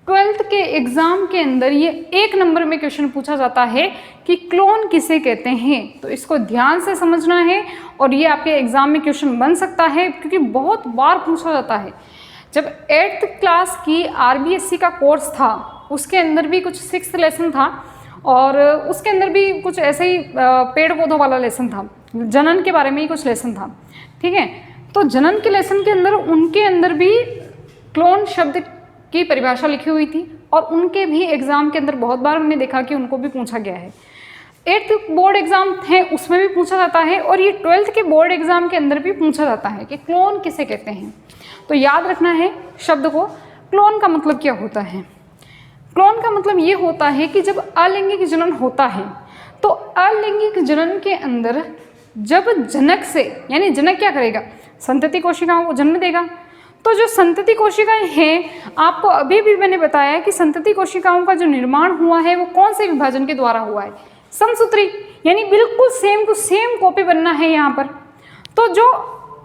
12th के एग्जाम के अंदर ये 1 नंबर में क्वेश्चन पूछा जाता है कि क्लोन किसे कहते हैं, तो इसको ध्यान से समझना है और ये आपके एग्जाम में क्वेश्चन बन सकता है, क्योंकि बहुत बार पूछा जाता है। जब 8th क्लास की RBSC का कोर्स था उसके अंदर भी कुछ 6th लेसन था, और उसके अंदर भी कुछ ऐसे ही पेड़ पौधों वाला लेसन था, जनन के बारे में ही कुछ लेसन था, ठीक है। तो जनन के लेसन के अंदर उनके अंदर भी क्लोन शब्द की परिभाषा लिखी हुई थी, और उनके भी एग्जाम के अंदर बहुत बार हमने देखा कि उनको भी पूछा गया है। 8th बोर्ड एग्जाम है उसमें भी पूछा जाता है और ये 12th के बोर्ड एग्जाम के अंदर भी पूछा जाता है कि क्लोन किसे कहते हैं। तो याद रखना है शब्द को। क्लोन का मतलब क्या होता है? क्लोन का मतलब ये होता है कि जब अलैंगिक जनन होता है तो अलैंगिक जनन के अंदर जब जनक से, यानी जनक क्या करेगा, संतति कोशिकाओं को जन्म देगा। तो जो संतति कोशिकाएं हैं, आपको अभी भी मैंने बताया कि संतति कोशिकाओं का जो निर्माण हुआ है वो कौन से विभाजन के द्वारा हुआ है? समसूत्री, यानी बिल्कुल सेम टू सेम कॉपी बनना है यहाँ पर। तो जो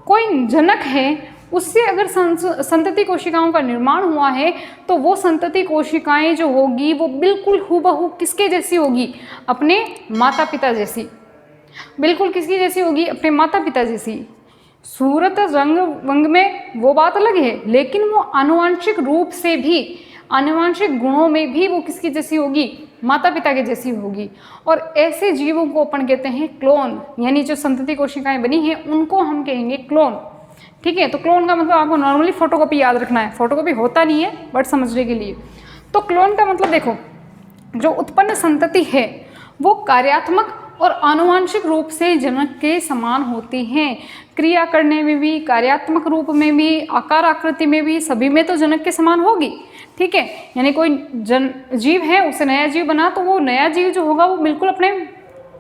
कोई जनक है उससे अगर संतति कोशिकाओं का निर्माण हुआ है तो वो संतति कोशिकाएं जो होगी वो बिल्कुल हूबहू किसके जैसी होगी? अपने माता पिता जैसी। बिल्कुल किसकी जैसी होगी? अपने माता पिता जैसी। सूरत रंग वंग में वो बात अलग है, लेकिन वो आनुवांशिक रूप से भी, आनुवांशिक गुणों में भी वो किसकी जैसी होगी? माता पिता के जैसी होगी। और ऐसे जीवों को अपन कहते हैं क्लोन, यानी जो संतति कोशिकाएं बनी हैं उनको हम कहेंगे क्लोन। ठीक है, तो क्लोन का मतलब आपको नॉर्मली फोटोकॉपी याद रखना है, फोटोकॉपी होता नहीं है बट समझने के लिए। तो क्लोन का मतलब देखो, जो उत्पन्न संतति है वो कार्यात्मक और आनुवांशिक रूप से जनक के समान होती हैं। क्रिया करने में भी, कार्यात्मक रूप में भी, आकार आकृति में भी, सभी में तो जनक के समान होगी। ठीक है, यानी कोई जीव है, उसे नया जीव बना तो वो नया जीव जो होगा वो बिल्कुल अपने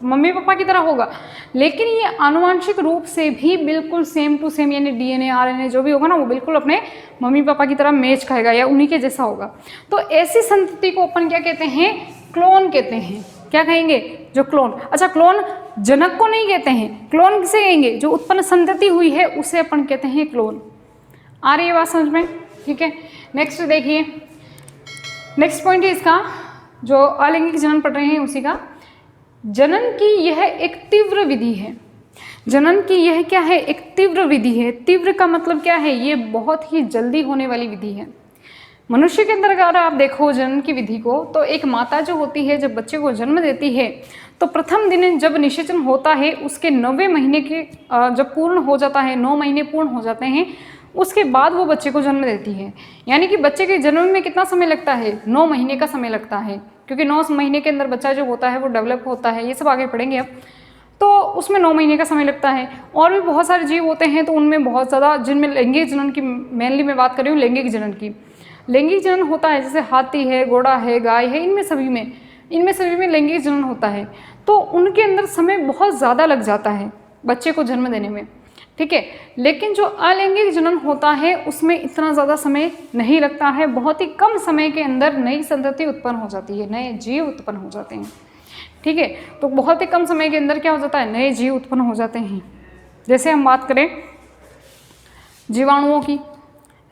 मम्मी पापा की तरह होगा, लेकिन ये आनुवांशिक रूप से भी बिल्कुल सेम टू सेम, यानी डीएनए आरएनए जो भी होगा ना वो बिल्कुल अपने मम्मी पापा की तरह मैच खाएगा या उन्हीं के जैसा होगा। तो ऐसी संतति को अपन क्या कहते हैं? क्लोन कहते हैं। क्या कहेंगे? जो क्लोन। अच्छा, क्लोन जनक को नहीं कहते हैं, क्लोन किसे कहेंगे? जो उत्पन्न संतति हुई है उसे अपन कहते हैं क्लोन। आ रही है बात समझ में? ठीक है, नेक्स्ट देखिए, नेक्स्ट पॉइंट है इसका, जो अलैंगिक जनन पढ़ रहे हैं उसी का। जनन की यह एक तीव्र विधि है। जनन की यह क्या है? एक तीव्र विधि है। तीव्र का मतलब क्या है? ये बहुत ही जल्दी होने वाली विधि है। मनुष्य के अंदर अगर आप देखो जनन की विधि को, तो एक माता जो होती है जब बच्चे को जन्म देती है तो प्रथम दिन जब निषेचन होता है उसके 9वें महीने के जब पूर्ण हो जाता है, 9 महीने पूर्ण हो जाते हैं, उसके बाद वो बच्चे को जन्म देती है। यानी कि बच्चे के जन्म में कितना समय लगता है? 9 महीने का समय लगता है, क्योंकि 9 महीने के अंदर बच्चा जो होता है वो डेवलप होता है। ये सब आगे पढ़ेंगे अब। तो उसमें 9 महीने का समय लगता है। और भी बहुत सारे जीव होते हैं तो उनमें बहुत ज़्यादा, जिनमें लैंगिक जनन की मेनली मैं बात कर रही हूँ, लैंगिक जनन की। लैंगिक जनन होता है, जैसे हाथी है, घोड़ा है, गाय है, इनमें सभी में लैंगिक जनन होता है। तो उनके अंदर समय बहुत ज़्यादा लग जाता है बच्चे को जन्म देने में। ठीक है, लेकिन जो अलैंगिक जनन होता है उसमें इतना ज़्यादा समय नहीं लगता है। बहुत ही कम समय के अंदर नई संतति उत्पन्न हो जाती है, नए जीव उत्पन्न हो जाते हैं। ठीक है, तो बहुत ही कम समय के अंदर क्या हो जाता है? नए जीव उत्पन्न हो जाते हैं। जैसे हम बात करें जीवाणुओं की,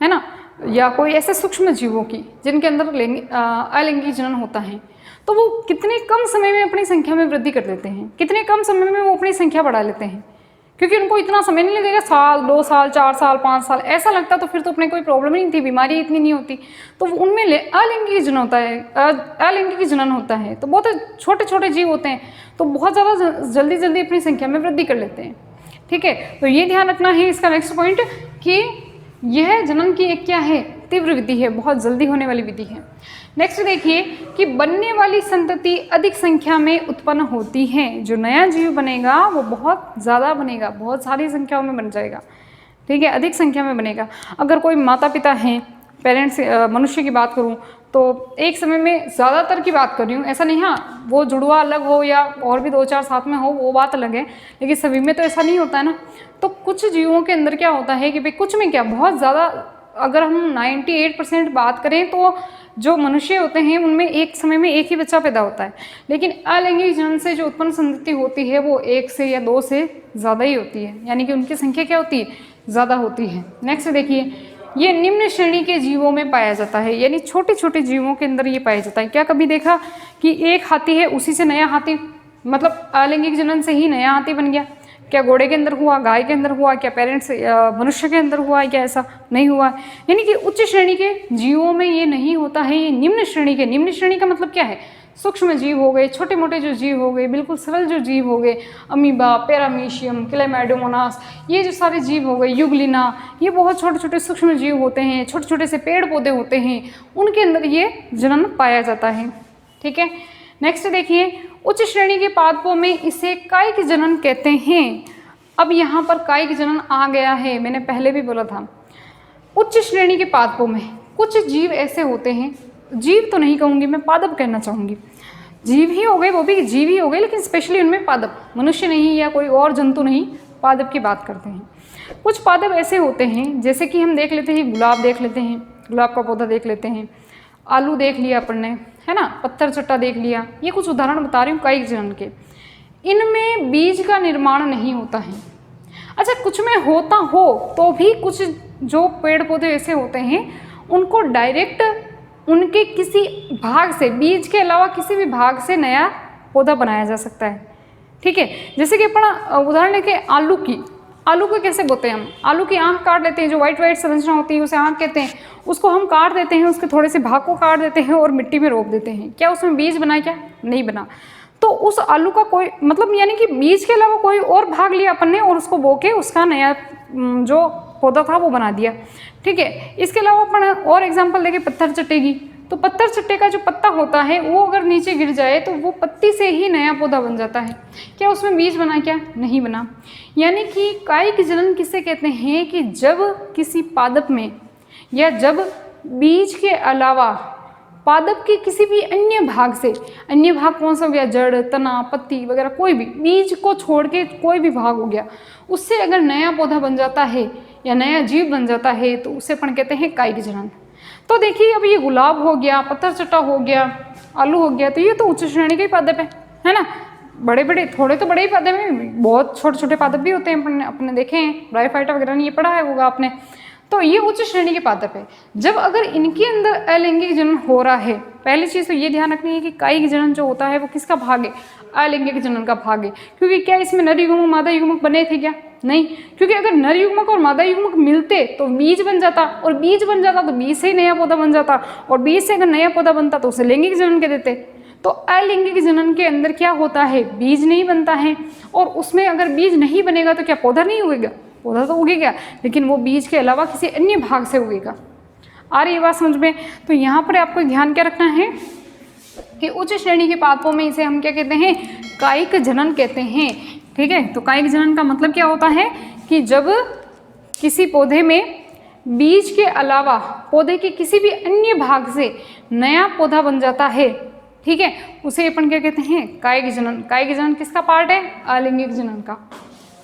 है ना, या कोई ऐसे सूक्ष्म जीवों की जिनके अंदर अलैंगिक जनन होता है, तो वो कितने कम समय में अपनी संख्या में वृद्धि कर लेते हैं, कितने कम समय में वो अपनी संख्या बढ़ा लेते हैं, क्योंकि उनको इतना समय नहीं लगेगा। 1 साल, 2 साल, 4 साल, 5 साल ऐसा लगता तो फिर तो अपने कोई प्रॉब्लम ही नहीं थी, बीमारी इतनी नहीं होती। तो उनमें अलैंगिक जनन होता है, अलैंगिक जनन होता है, तो बहुत छोटे छोटे जीव होते हैं, तो बहुत ज़्यादा जल्दी जल्दी अपनी संख्या में वृद्धि कर लेते हैं। ठीक है, तो ये ध्यान रखना है इसका नेक्स्ट पॉइंट कि यह जनन की एक क्या है? तीव्र विधि है, बहुत जल्दी होने वाली विधि है। नेक्स्ट देखिए कि बनने वाली संतति अधिक संख्या में उत्पन्न होती है। जो नया जीव बनेगा वो बहुत ज़्यादा बनेगा, बहुत सारी संख्याओं में बन जाएगा। ठीक है, अधिक संख्या में बनेगा। अगर कोई माता पिता हैं, पेरेंट्स, मनुष्य की बात करूं तो एक समय में, ज़्यादातर की बात कर रही हूँ, ऐसा नहीं, हाँ वो जुड़वा अलग हो या और भी 2-4 साथ में हो वो बात अलग है, लेकिन सभी में तो ऐसा नहीं होता है ना। तो कुछ जीवों के अंदर क्या होता है कि भाई कुछ में क्या, बहुत ज़्यादा, अगर हम 98% बात करें तो जो मनुष्य होते हैं उनमें एक समय में एक ही बच्चा पैदा होता है, लेकिन अलैंगिक जनन से जो उत्पन्न संतति होती है वो 1 से या 2 से ज़्यादा ही होती है, यानी कि उनकी संख्या क्या होती है? ज़्यादा होती है। नेक्स्ट देखिए, ये निम्न श्रेणी के जीवों में पाया जाता है, यानी छोटे छोटे जीवों के अंदर ये पाया जाता है। क्या कभी देखा कि एक हाथी है उसी से नया हाथी, मतलब अलैंगिक जनन से ही नया हाथी बन गया? क्या घोड़े के अंदर हुआ, गाय के अंदर हुआ, क्या पेरेंट्स मनुष्य के अंदर हुआ है? क्या ऐसा नहीं हुआ? यानी कि उच्च श्रेणी के जीवों में ये नहीं होता है, ये निम्न श्रेणी के। निम्न श्रेणी का मतलब क्या है? सूक्ष्म जीव हो गए, छोटे मोटे जो जीव हो गए, बिल्कुल सरल जो जीव हो गए, अमीबा, पैरामीशियम, क्लेमाइडोमोनास, ये जो सारे जीव हो गए, युगलिना, ये बहुत छोटे छोटे सूक्ष्म जीव होते हैं, छोटे छोटे से पेड़ पौधे होते हैं, उनके अंदर ये जनन पाया जाता है। ठीक है, नेक्स्ट देखिए, उच्च श्रेणी के पादपों में इसे कायिक जनन कहते हैं। अब यहाँ पर कायिक जनन आ गया है, मैंने पहले भी बोला था। उच्च श्रेणी के पादपों में कुछ जीव ऐसे होते हैं, जीव तो नहीं कहूँगी मैं, पादप कहना चाहूँगी, जीव ही हो गए, वो भी जीव ही हो गए, लेकिन स्पेशली उनमें पादप, मनुष्य नहीं या कोई और जंतु नहीं, पादप की बात करते हैं। कुछ पादप ऐसे होते हैं, जैसे कि हम देख लेते हैं, गुलाब देख लेते हैं, गुलाब का पौधा देख लेते हैं, आलू देख लिया अपन ने, है ना, पत्थर चट्टा देख लिया, ये कुछ उदाहरण बता रही हूँ कायिक जनन के। इनमें बीज का निर्माण नहीं होता है। अच्छा, कुछ में होता हो तो भी कुछ जो पेड़ पौधे ऐसे होते हैं उनको डायरेक्ट उनके किसी भाग से, बीज के अलावा किसी भी भाग से नया पौधा बनाया जा सकता है। ठीक है, जैसे कि अपन उदाहरण लेके आलू की, आलू को कैसे बोते हैं हम, आलू की आँख काट लेते हैं, जो वाइट वाइट संरचना होती है उसे आँख कहते हैं, उसको हम काट देते हैं, उसके थोड़े से भाग को काट देते हैं और मिट्टी में रोप देते हैं। क्या उसमें बीज बना? क्या नहीं बना। तो उस आलू का कोई मतलब, यानी कि बीज के अलावा कोई और भाग लिया अपन ने और उसको बो के उसका नया जो पौधा था वो बना दिया। ठीक है, इसके अलावा अपन और एग्जांपल देखें पत्थर चट्टे की, तो पत्थर चट्टे का जो पत्ता होता है वो अगर नीचे गिर जाए तो वो पत्ती से ही नया पौधा बन जाता है। क्या उसमें बीज बना? क्या नहीं बना। यानी कि कायिक जनन किसे कहते हैं कि जब किसी पादप में या जब बीज के अलावा पादप के किसी भी अन्य भाग से, अन्य भाग कौन सा हो गया, जड़, तना, पत्ती वगैरह, कोई भी बीज को छोड़ के कोई भी भाग हो गया, उससे अगर नया पौधा बन जाता है या नया जीव बन जाता है तो उसे अपन कहते हैं कायिक जनन। तो देखिए, अब ये गुलाब हो गया, पत्थर चट्टा हो गया, आलू हो गया, तो ये तो उच्च श्रेणी के पादप है ना। बड़े बड़े, थोड़े तो बड़े ही पादप हैं, बहुत छोटे छोटे पादप भी होते हैं, अपने देखे हैं, ब्रायोफाइटा वगैरह ने ये पढ़ा है होगा आपने। तो ये उच्च श्रेणी के पादप है। जब अगर इनके अंदर अलैंगिक जनन हो रहा है, पहली चीज़ तो ये ध्यान रखनी है कि कायिक जनन जो होता है वो किसका भाग है? अलैंगिक जनन का भाग है। क्योंकि क्या इसमें नर युग्मक मादा युग्मक बने थे क्या? नहीं, क्योंकि अगर नर युग्मक और मादा युग्मक मिलते तो बीज बन जाता, और बीज बन जाता तो बीज से ही नया पौधा बन जाता, और बीज से अगर नया पौधा बनता तो उसे लैंगिक जनन कह देते। तो अलैंगिक जनन के अंदर क्या होता है? बीज नहीं बनता है, और उसमें अगर बीज नहीं बनेगा तो क्या पौधा नहीं उगेगा? पौधा तो उगेगा, लेकिन वो बीज के अलावा किसी अन्य भाग से उगेगा। आ रही है बात समझ में? तो यहाँ पर आपको ध्यान क्या रखना है कि उच्च श्रेणी के पादपों में इसे हम क्या कहते हैं? कायिक जनन कहते हैं। ठीक है, तो कायिक जनन का मतलब क्या होता है कि जब किसी पौधे में बीज के अलावा पौधे के किसी भी अन्य भाग से नया पौधा बन जाता है, ठीक है, उसे अपन क्या कहते हैं? कायिक जनन। कायिक जनन किसका पार्ट है? अलैंगिक जनन का।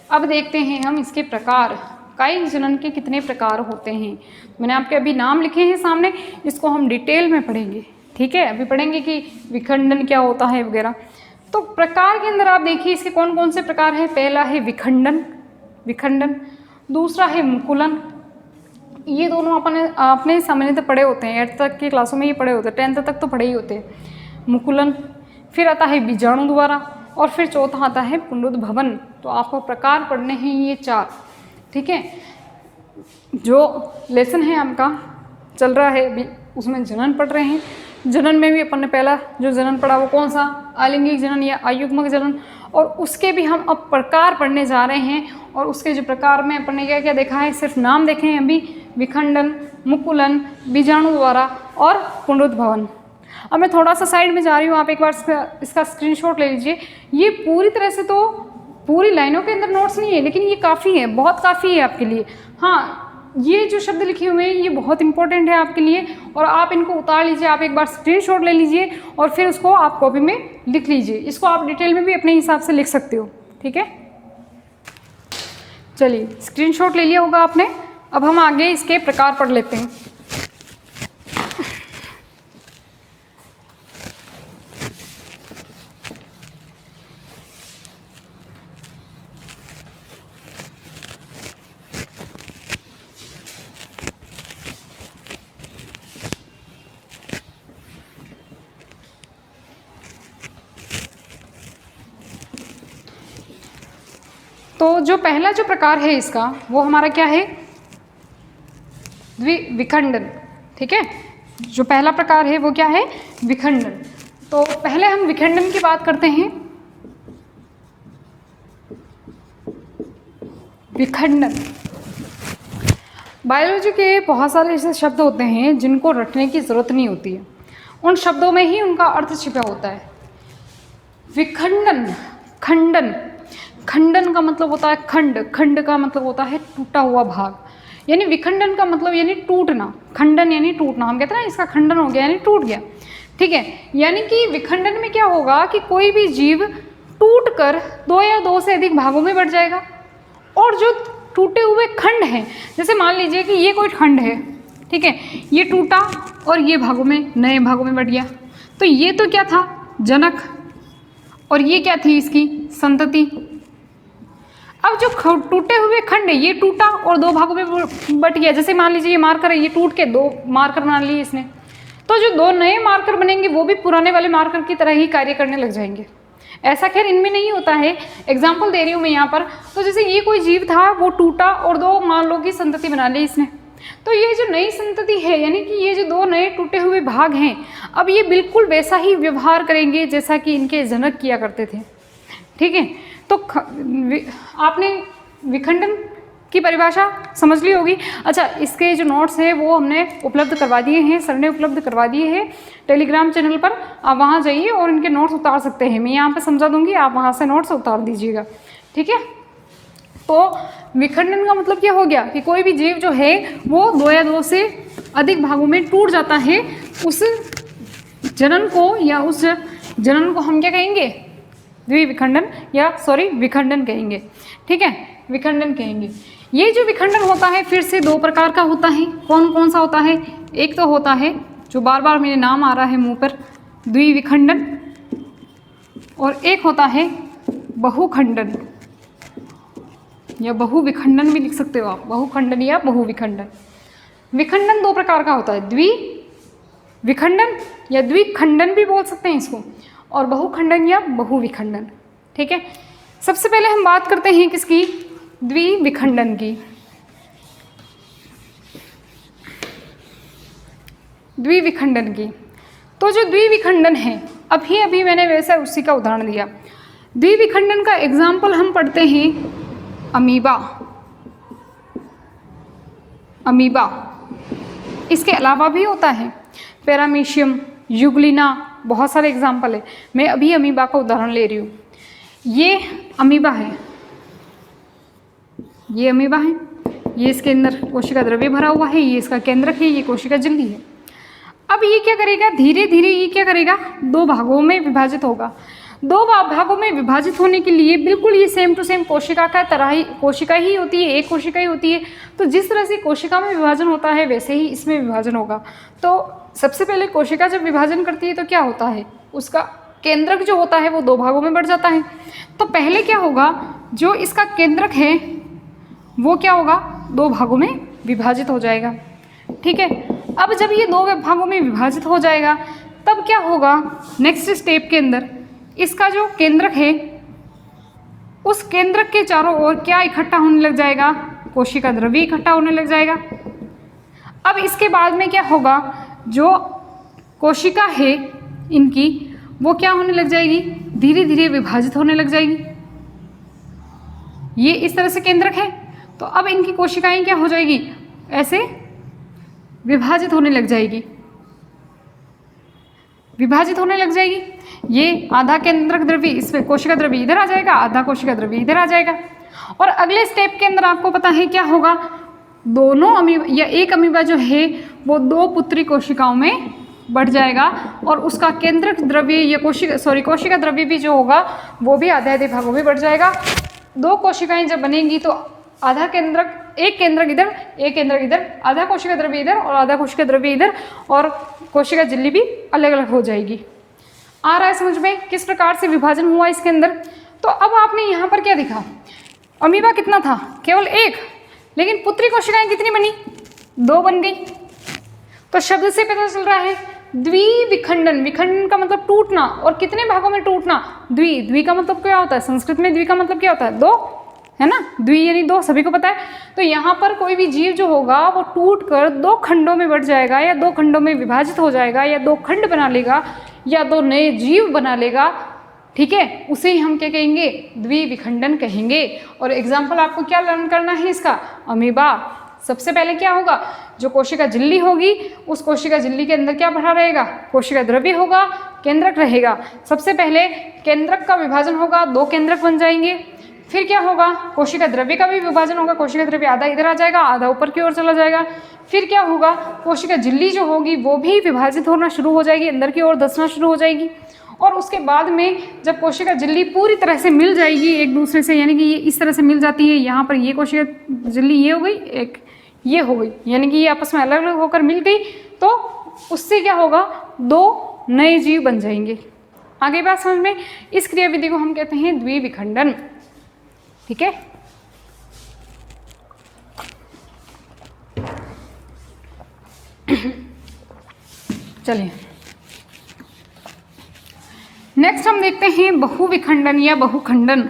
अब देखते हैं हम इसके प्रकार, कायिक जनन के कितने प्रकार होते हैं। मैंने आपके अभी नाम लिखे हैं सामने, इसको हम डिटेल में पढ़ेंगे। ठीक है, अभी पढ़ेंगे कि विखंडन क्या होता है वगैरह। तो प्रकार के अंदर आप देखिए इसके कौन कौन से प्रकार हैं। पहला है विखंडन, दूसरा है मुकुलन। ये दोनों अपने सामान्यतः पढ़े होते हैं, 8th तक की क्लासों में ये पढ़े होते हैं, 10th तक तो पढ़े ही होते हैं मुकुलन। फिर आता है बीजाणु द्वारा, और फिर चौथा आता है पुनरुद्भवन। तो आपको प्रकार पढ़ने हैं ये 4। ठीक है, जो लेसन है आपका चल रहा है अभी उसमें जनन पढ़ रहे हैं। जनन में भी अपन ने पहला जो जनन पढ़ा वो कौन सा? अलैंगिक जनन या अयुग्मक जनन, और उसके भी हम अब प्रकार पढ़ने जा रहे हैं। और उसके जो प्रकार में अपन ने क्या क्या देखा है, सिर्फ नाम देखे हैं अभी, विखंडन, मुकुलन, बीजाणु द्वारा और पुनरुद्भवन। अब मैं थोड़ा सा साइड में जा रही हूँ, आप एक बार इसका स्क्रीनशॉट ले लीजिए। ये पूरी तरह से तो पूरी लाइनों के अंदर नोट्स नहीं है, लेकिन ये काफ़ी है, बहुत काफ़ी है आपके लिए। हाँ, ये जो शब्द लिखे हुए हैं ये बहुत इंपॉर्टेंट है आपके लिए, और आप इनको उतार लीजिए, आप एक बार स्क्रीनशॉट ले लीजिए और फिर उसको आप कॉपी में लिख लीजिए। इसको आप डिटेल में भी अपने हिसाब से लिख सकते हो। ठीक है, चलिए स्क्रीनशॉट ले लिया होगा आपने। अब हम आगे इसके प्रकार पढ़ लेते हैं। तो जो पहला जो प्रकार है इसका वो हमारा क्या है? विखंडन। ठीक है, जो पहला प्रकार है वो क्या है? विखंडन। तो पहले हम विखंडन की बात करते हैं। विखंडन, बायोलॉजी के बहुत सारे ऐसे शब्द होते हैं जिनको रटने की ज़रूरत नहीं होती है, उन शब्दों में ही उनका अर्थ छिपा होता है। विखंडन, खंडन, खंडन का मतलब होता है खंड, खंड का मतलब होता है टूटा हुआ भाग, यानी विखंडन का मतलब यानी टूटना, खंडन यानी टूटना। हम कहते हैं ना इसका खंडन हो गया यानी टूट गया, ठीक है। यानी कि विखंडन में क्या होगा कि कोई भी जीव टूट कर 2 या 2 से अधिक भागों में बढ़ जाएगा, और जो टूटे हुए खंड हैं, जैसे मान लीजिए कि ये कोई खंड है, ठीक है, ये टूटा और ये भागों में, नए भागों में बढ़ गया, तो ये तो क्या था, जनक, और ये क्या थी, इसकी संतति। अब जो टूटे हुए खंड है, ये टूटा और 2 भागों में बट गया, जैसे मान लीजिए ये मार्कर है, ये टूट के 2 मार्कर बना लिए इसने, तो जो 2 नए मार्कर बनेंगे वो भी पुराने वाले मार्कर की तरह ही कार्य करने लग जाएंगे। ऐसा खैर इनमें नहीं होता है, एग्जाम्पल दे रही हूँ मैं यहाँ पर। तो जैसे ये कोई जीव था, वो टूटा और 2 मान लो की संतति बना ली इसने, तो ये जो नई संतति है, यानी कि ये जो 2 नए टूटे हुए भाग हैं, अब ये बिल्कुल वैसा ही व्यवहार करेंगे जैसा कि इनके जनक किया करते थे, ठीक है। तो आपने विखंडन की परिभाषा समझ ली होगी। अच्छा, इसके जो नोट्स हैं वो हमने उपलब्ध करवा दिए हैं, सर ने उपलब्ध करवा दिए हैं टेलीग्राम चैनल पर, आप वहाँ जाइए और इनके नोट्स उतार सकते हैं। मैं यहाँ पे समझा दूँगी, आप वहाँ से नोट्स उतार दीजिएगा, ठीक है। तो विखंडन का मतलब क्या हो गया कि कोई भी जीव जो है वो 2 या 2 से अधिक भागों में टूट जाता है। उस जनन को या उस जनन को हम क्या कहेंगे, द्विविखंडन या विखंडन कहेंगे, ठीक है, विखंडन कहेंगे। ये जो विखंडन होता है फिर से 2 प्रकार का होता है। कौन कौन सा होता है, एक तो होता है जो बार बार मेरे नाम आ रहा है मुंह पर, द्विविखंडन, और एक होता है बहुखंडन या बहुविखंडन भी लिख सकते हो आप, बहुखंडन या बहुविखंडन। विखंडन 2 प्रकार का होता है, द्विविखंडन या द्विखंडन भी बोल सकते हैं इसको, और बहुखंडन या बहुविखंडन, ठीक है। सबसे पहले हम बात करते हैं किसकी, द्विविखंडन की। द्विविखंडन की, तो जो द्विविखंडन है, अभी मैंने वैसे उसी का उदाहरण दिया। द्विविखंडन का एग्जाम्पल हम पढ़ते हैं अमीबा, अमीबा। इसके अलावा भी होता है पैरामीशियम, युगलिना, बहुत सारे एग्जाम्पल है। मैं अभी अमीबा का उदाहरण ले रही हूँ। ये अमीबा है, ये अमीबा है, ये इसके अंदर कोशिका द्रव्य भरा हुआ है, ये इसका केंद्रक है, ये कोशिका झिल्ली है। अब ये क्या करेगा, धीरे धीरे ये क्या करेगा, 2 भागों में विभाजित होगा। 2 भागों में विभाजित होने के लिए बिल्कुल ये सेम टू सेम कोशिका का तरह ही कोशिका ही होती है, एक कोशिका ही होती है। तो जिस तरह से कोशिका में विभाजन होता है वैसे ही इसमें विभाजन होगा। तो सबसे पहले कोशिका जब विभाजन करती है तो क्या होता है, उसका केंद्रक जो होता है वो 2 भागों में बढ़ जाता है। तो पहले क्या होगा, जो इसका केंद्रक है वो क्या होगा, 2 भागों में विभाजित हो जाएगा, ठीक है। अब जब ये 2 भागों में विभाजित हो जाएगा तब क्या होगा, नेक्स्ट स्टेप के अंदर इसका जो केंद्रक है उस केंद्रक के चारों ओर क्या इकट्ठा होने लग जाएगा, कोशिका द्रव्य इकट्ठा होने लग जाएगा। अब इसके बाद में क्या होगा, जो कोशिका है इनकी वो क्या होने लग जाएगी, धीरे धीरे विभाजित होने लग जाएगी। ये इस तरह से केंद्रक है, तो अब इनकी कोशिकाएं क्या हो जाएगी, ऐसे विभाजित होने लग जाएगी, विभाजित होने लग जाएगी। ये आधा केंद्रक द्रव्य इसमें कोशिका द्रव्य इधर आ जाएगा, आधा कोशिका द्रव्य इधर आ जाएगा। और अगले स्टेप के अंदर आपको पता है क्या होगा, दोनों अमीबा या एक अमीबा जो है वो 2 पुत्री कोशिकाओं में बढ़ जाएगा, और उसका केंद्रक द्रव्य या कोशिका द्रव्य भी जो होगा वो भी आधे आधे भागों में बढ़ जाएगा। 2 कोशिकाएं जब बनेंगी तो आधा केंद्रक, एक केंद्रक इधर, एक केंद्रक इधर, आधा कोशिका द्रव्य इधर और आधा कोशिका द्रव्य इधर, और कोशिका झिल्ली भी अलग अलग हो जाएगी। आ रहा है समझ में किस प्रकार से विभाजन हुआ इसके अंदर। तो अब आपने यहाँ पर क्या देखा, अमीबा कितना था, केवल 1, लेकिन पुत्री कोशिकाएं कितनी बनी, 2 बन गई। तो शब्द से पता चल रहा है द्विविखंडन, विखंडन का मतलब टूटना, और कितने भागों में टूटना, द्वि का मतलब क्या होता है, संस्कृत में द्वि का मतलब क्या होता है, 2, है ना, द्वि यानी 2, सभी को पता है। तो यहाँ पर कोई भी जीव जो होगा वो टूट कर 2 खंडों में बढ़ जाएगा, या 2 खंडों में विभाजित हो जाएगा, या 2 खंड बना लेगा, या 2 नए जीव बना लेगा, ठीक है, उसे ही हम क्या कहेंगे, द्विविखंडन कहेंगे। और एग्जाम्पल आपको क्या लर्न करना है इसका, अमीबा, सबसे पहले क्या होगा, जो कोशिका झिल्ली होगी उस कोशिका झिल्ली के अंदर क्या भरा रहेगा, कोशिका द्रव्य होगा, केंद्रक रहेगा। सबसे पहले केंद्रक का विभाजन होगा, 2 केंद्रक बन जाएंगे। फिर क्या होगा, कोशिका द्रव्य का भी विभाजन होगा, कोशिका द्रव्य आधा इधर आ जाएगा, आधा ऊपर की ओर चला जाएगा। फिर क्या होगा, कोशिका झिल्ली जो होगी वो भी विभाजित होना शुरू हो जाएगी, अंदर की ओर धंसना शुरू हो जाएगी। और उसके बाद में जब कोशिका झिल्ली पूरी तरह से मिल जाएगी एक दूसरे से, यानी कि ये इस तरह से मिल जाती है, यहाँ पर ये कोशिका झिल्ली ये हो गई, एक ये हो गई, यानी कि ये आपस में अलग अलग होकर मिल गई, तो उससे क्या होगा, 2 नए जीव बन जाएंगे। आगे बात समझ में, इस क्रियाविधि को हम कहते हैं द्विविखंडन। ठीक है, चलिए नेक्स्ट हम देखते हैं बहुविखंडन या बहुखंडन।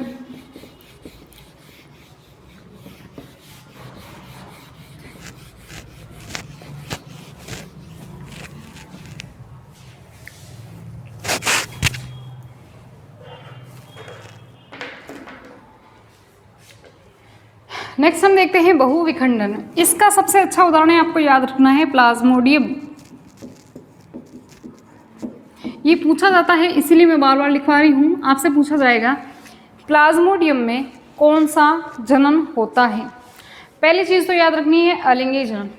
नेक्स्ट हम देखते हैं बहुविखंडन। इसका सबसे अच्छा उदाहरण आपको याद रखना है प्लाज्मोडियम। ये पूछा जाता है, इसीलिए मैं बार बार लिखवा रही हूँ, आपसे पूछा जाएगा प्लाज्मोडियम में कौन सा जनन होता है। पहली चीज़ तो याद रखनी है अलिंगिक जनन।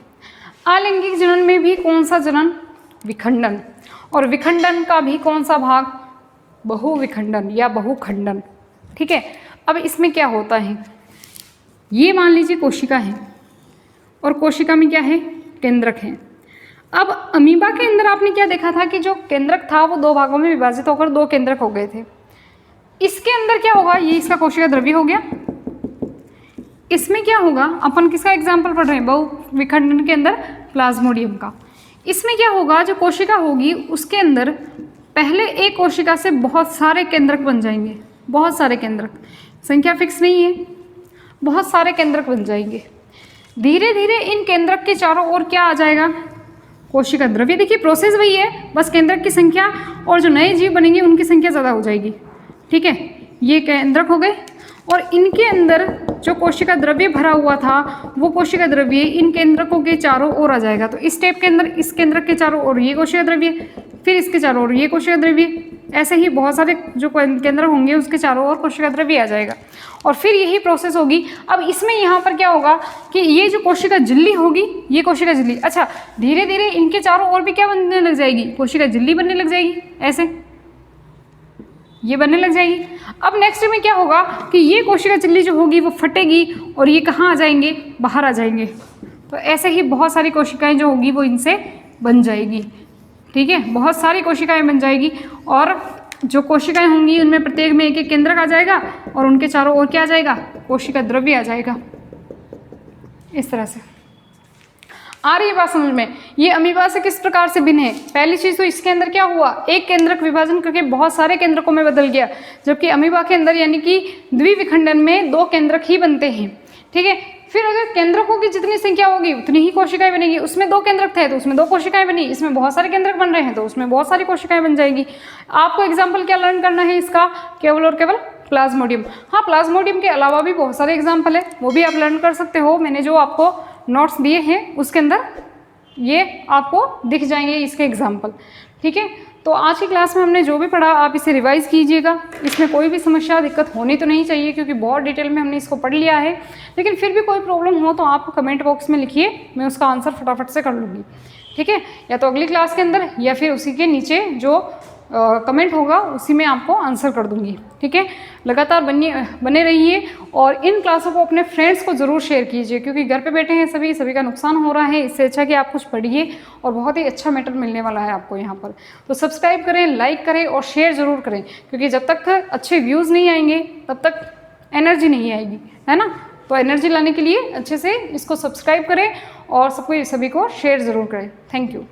अलैंगिक जनन में भी कौन सा जनन, विखंडन। और विखंडन का भी कौन सा भाग, बहुविखंडन या बहुखंडन। ठीक है, अब इसमें क्या होता है, ये मान लीजिए कोशिका है और कोशिका में क्या है, केंद्रक है। अब अमीबा के अंदर आपने क्या देखा था कि जो केंद्रक था वो 2 भागों में विभाजित होकर 2 केंद्रक हो गए थे। इसके अंदर क्या होगा, ये इसका कोशिका द्रव्य हो गया। इसमें क्या होगा, अपन किसका एग्जाम्पल पढ़ रहे हैं, बहुविखंडन के अंदर प्लाज्मोडियम का। इसमें क्या होगा, जो कोशिका होगी उसके अंदर पहले एक कोशिका से बहुत सारे केंद्रक बन जाएंगे, बहुत सारे केंद्रक, संख्या फिक्स नहीं है, बहुत सारे केंद्रक बन जाएंगे। धीरे धीरे इन केंद्रक के चारों ओर क्या आ जाएगा, कोशिका द्रव्य। देखिए प्रोसेस वही है, बस केंद्रक की संख्या और जो नए जीव बनेंगे उनकी संख्या ज़्यादा हो जाएगी। ठीक है, ये केंद्रक हो गए और इनके अंदर जो कोशिका द्रव्य भरा हुआ था वो कोशिका द्रव्य इन केंद्रकों के चारों ओर आ जाएगा। तो इस स्टेप के अंदर इस केंद्रक के चारों ओर ये कोशिका द्रव्य, फिर इसके चारों ओर ये कोशिका द्रव्य, ऐसे ही बहुत सारे जो केंद्रक होंगे उसके चारों ओर कोशिका द्रव्य आ जाएगा और फिर यही प्रोसेस होगी। अब इसमें यहाँ पर क्या होगा कि ये जो कोशिका झिल्ली होगी, ये कोशिका झिल्ली, अच्छा धीरे धीरे इनके चारों ओर भी क्या बनने लग जाएगी, कोशिका झिल्ली बनने लग जाएगी, ऐसे ये बनने लग जाएगी। अब नेक्स्ट में क्या होगा कि ये कोशिका झिल्ली जो होगी वो फटेगी और ये कहाँ आ जाएंगे, बाहर आ जाएंगे। तो ऐसे ही बहुत सारी कोशिकाएं जो होगी वो इनसे बन जाएगी। ठीक है, बहुत सारी कोशिकाएं बन जाएगी और जो कोशिकाएं होंगी उनमें प्रत्येक में एक एक केंद्रक आ जाएगा और उनके चारों ओर क्या आ जाएगा, कोशिका द्रव्य आ जाएगा। इस तरह से आ रही है बात समझ में। ये अमीबा से किस प्रकार से भिन्न है, पहली चीज़ तो इसके अंदर क्या हुआ, एक केंद्रक विभाजन करके बहुत सारे केंद्रकों में बदल गया, जबकि अमीबा के अंदर यानी कि द्विविखंडन में 2 केंद्रक ही बनते हैं। ठीक है, फिर अगर केंद्रकों की जितनी संख्या होगी उतनी ही कोशिकाएं बनेगी। उसमें 2 केंद्रक थे तो उसमें 2 कोशिकाएं बनी, इसमें बहुत सारे केंद्रक बन रहे हैं तो उसमें बहुत सारी कोशिकाएं बन जाएगी। आपको एग्जाम्पल क्या लर्न करना है इसका, केवल और केवल प्लाज्मोडियम। हाँ, प्लाज्मोडियम के अलावा भी बहुत सारे एग्जाम्पल है, वो भी आप लर्न कर सकते हो। मैंने जो आपको नोट्स दिए हैं उसके अंदर ये आपको दिख जाएंगे इसके एग्जाम्पल। ठीक है, तो आज की क्लास में हमने जो भी पढ़ा आप इसे रिवाइज कीजिएगा। इसमें कोई भी समस्या दिक्कत होनी तो नहीं चाहिए क्योंकि बहुत डिटेल में हमने इसको पढ़ लिया है, लेकिन फिर भी कोई प्रॉब्लम हो तो आप कमेंट बॉक्स में लिखिए, मैं उसका आंसर फटाफट से कर लूँगी। ठीक है, या तो अगली क्लास के अंदर या फिर उसी के नीचे जो कमेंट होगा उसी में आपको आंसर कर दूंगी। ठीक है, लगातार बने रहिए और इन क्लासों को अपने फ्रेंड्स को ज़रूर शेयर कीजिए क्योंकि घर पे बैठे हैं सभी का नुकसान हो रहा है। इससे अच्छा कि आप कुछ पढ़िए और बहुत ही अच्छा मैटर मिलने वाला है आपको यहाँ पर। तो सब्सक्राइब करें, लाइक करें और शेयर ज़रूर करें क्योंकि जब तक अच्छे व्यूज़ नहीं आएंगे तब तक एनर्जी नहीं आएगी, है ना। तो एनर्जी लाने के लिए अच्छे से इसको सब्सक्राइब करें और सभी को शेयर ज़रूर करें। Thank you.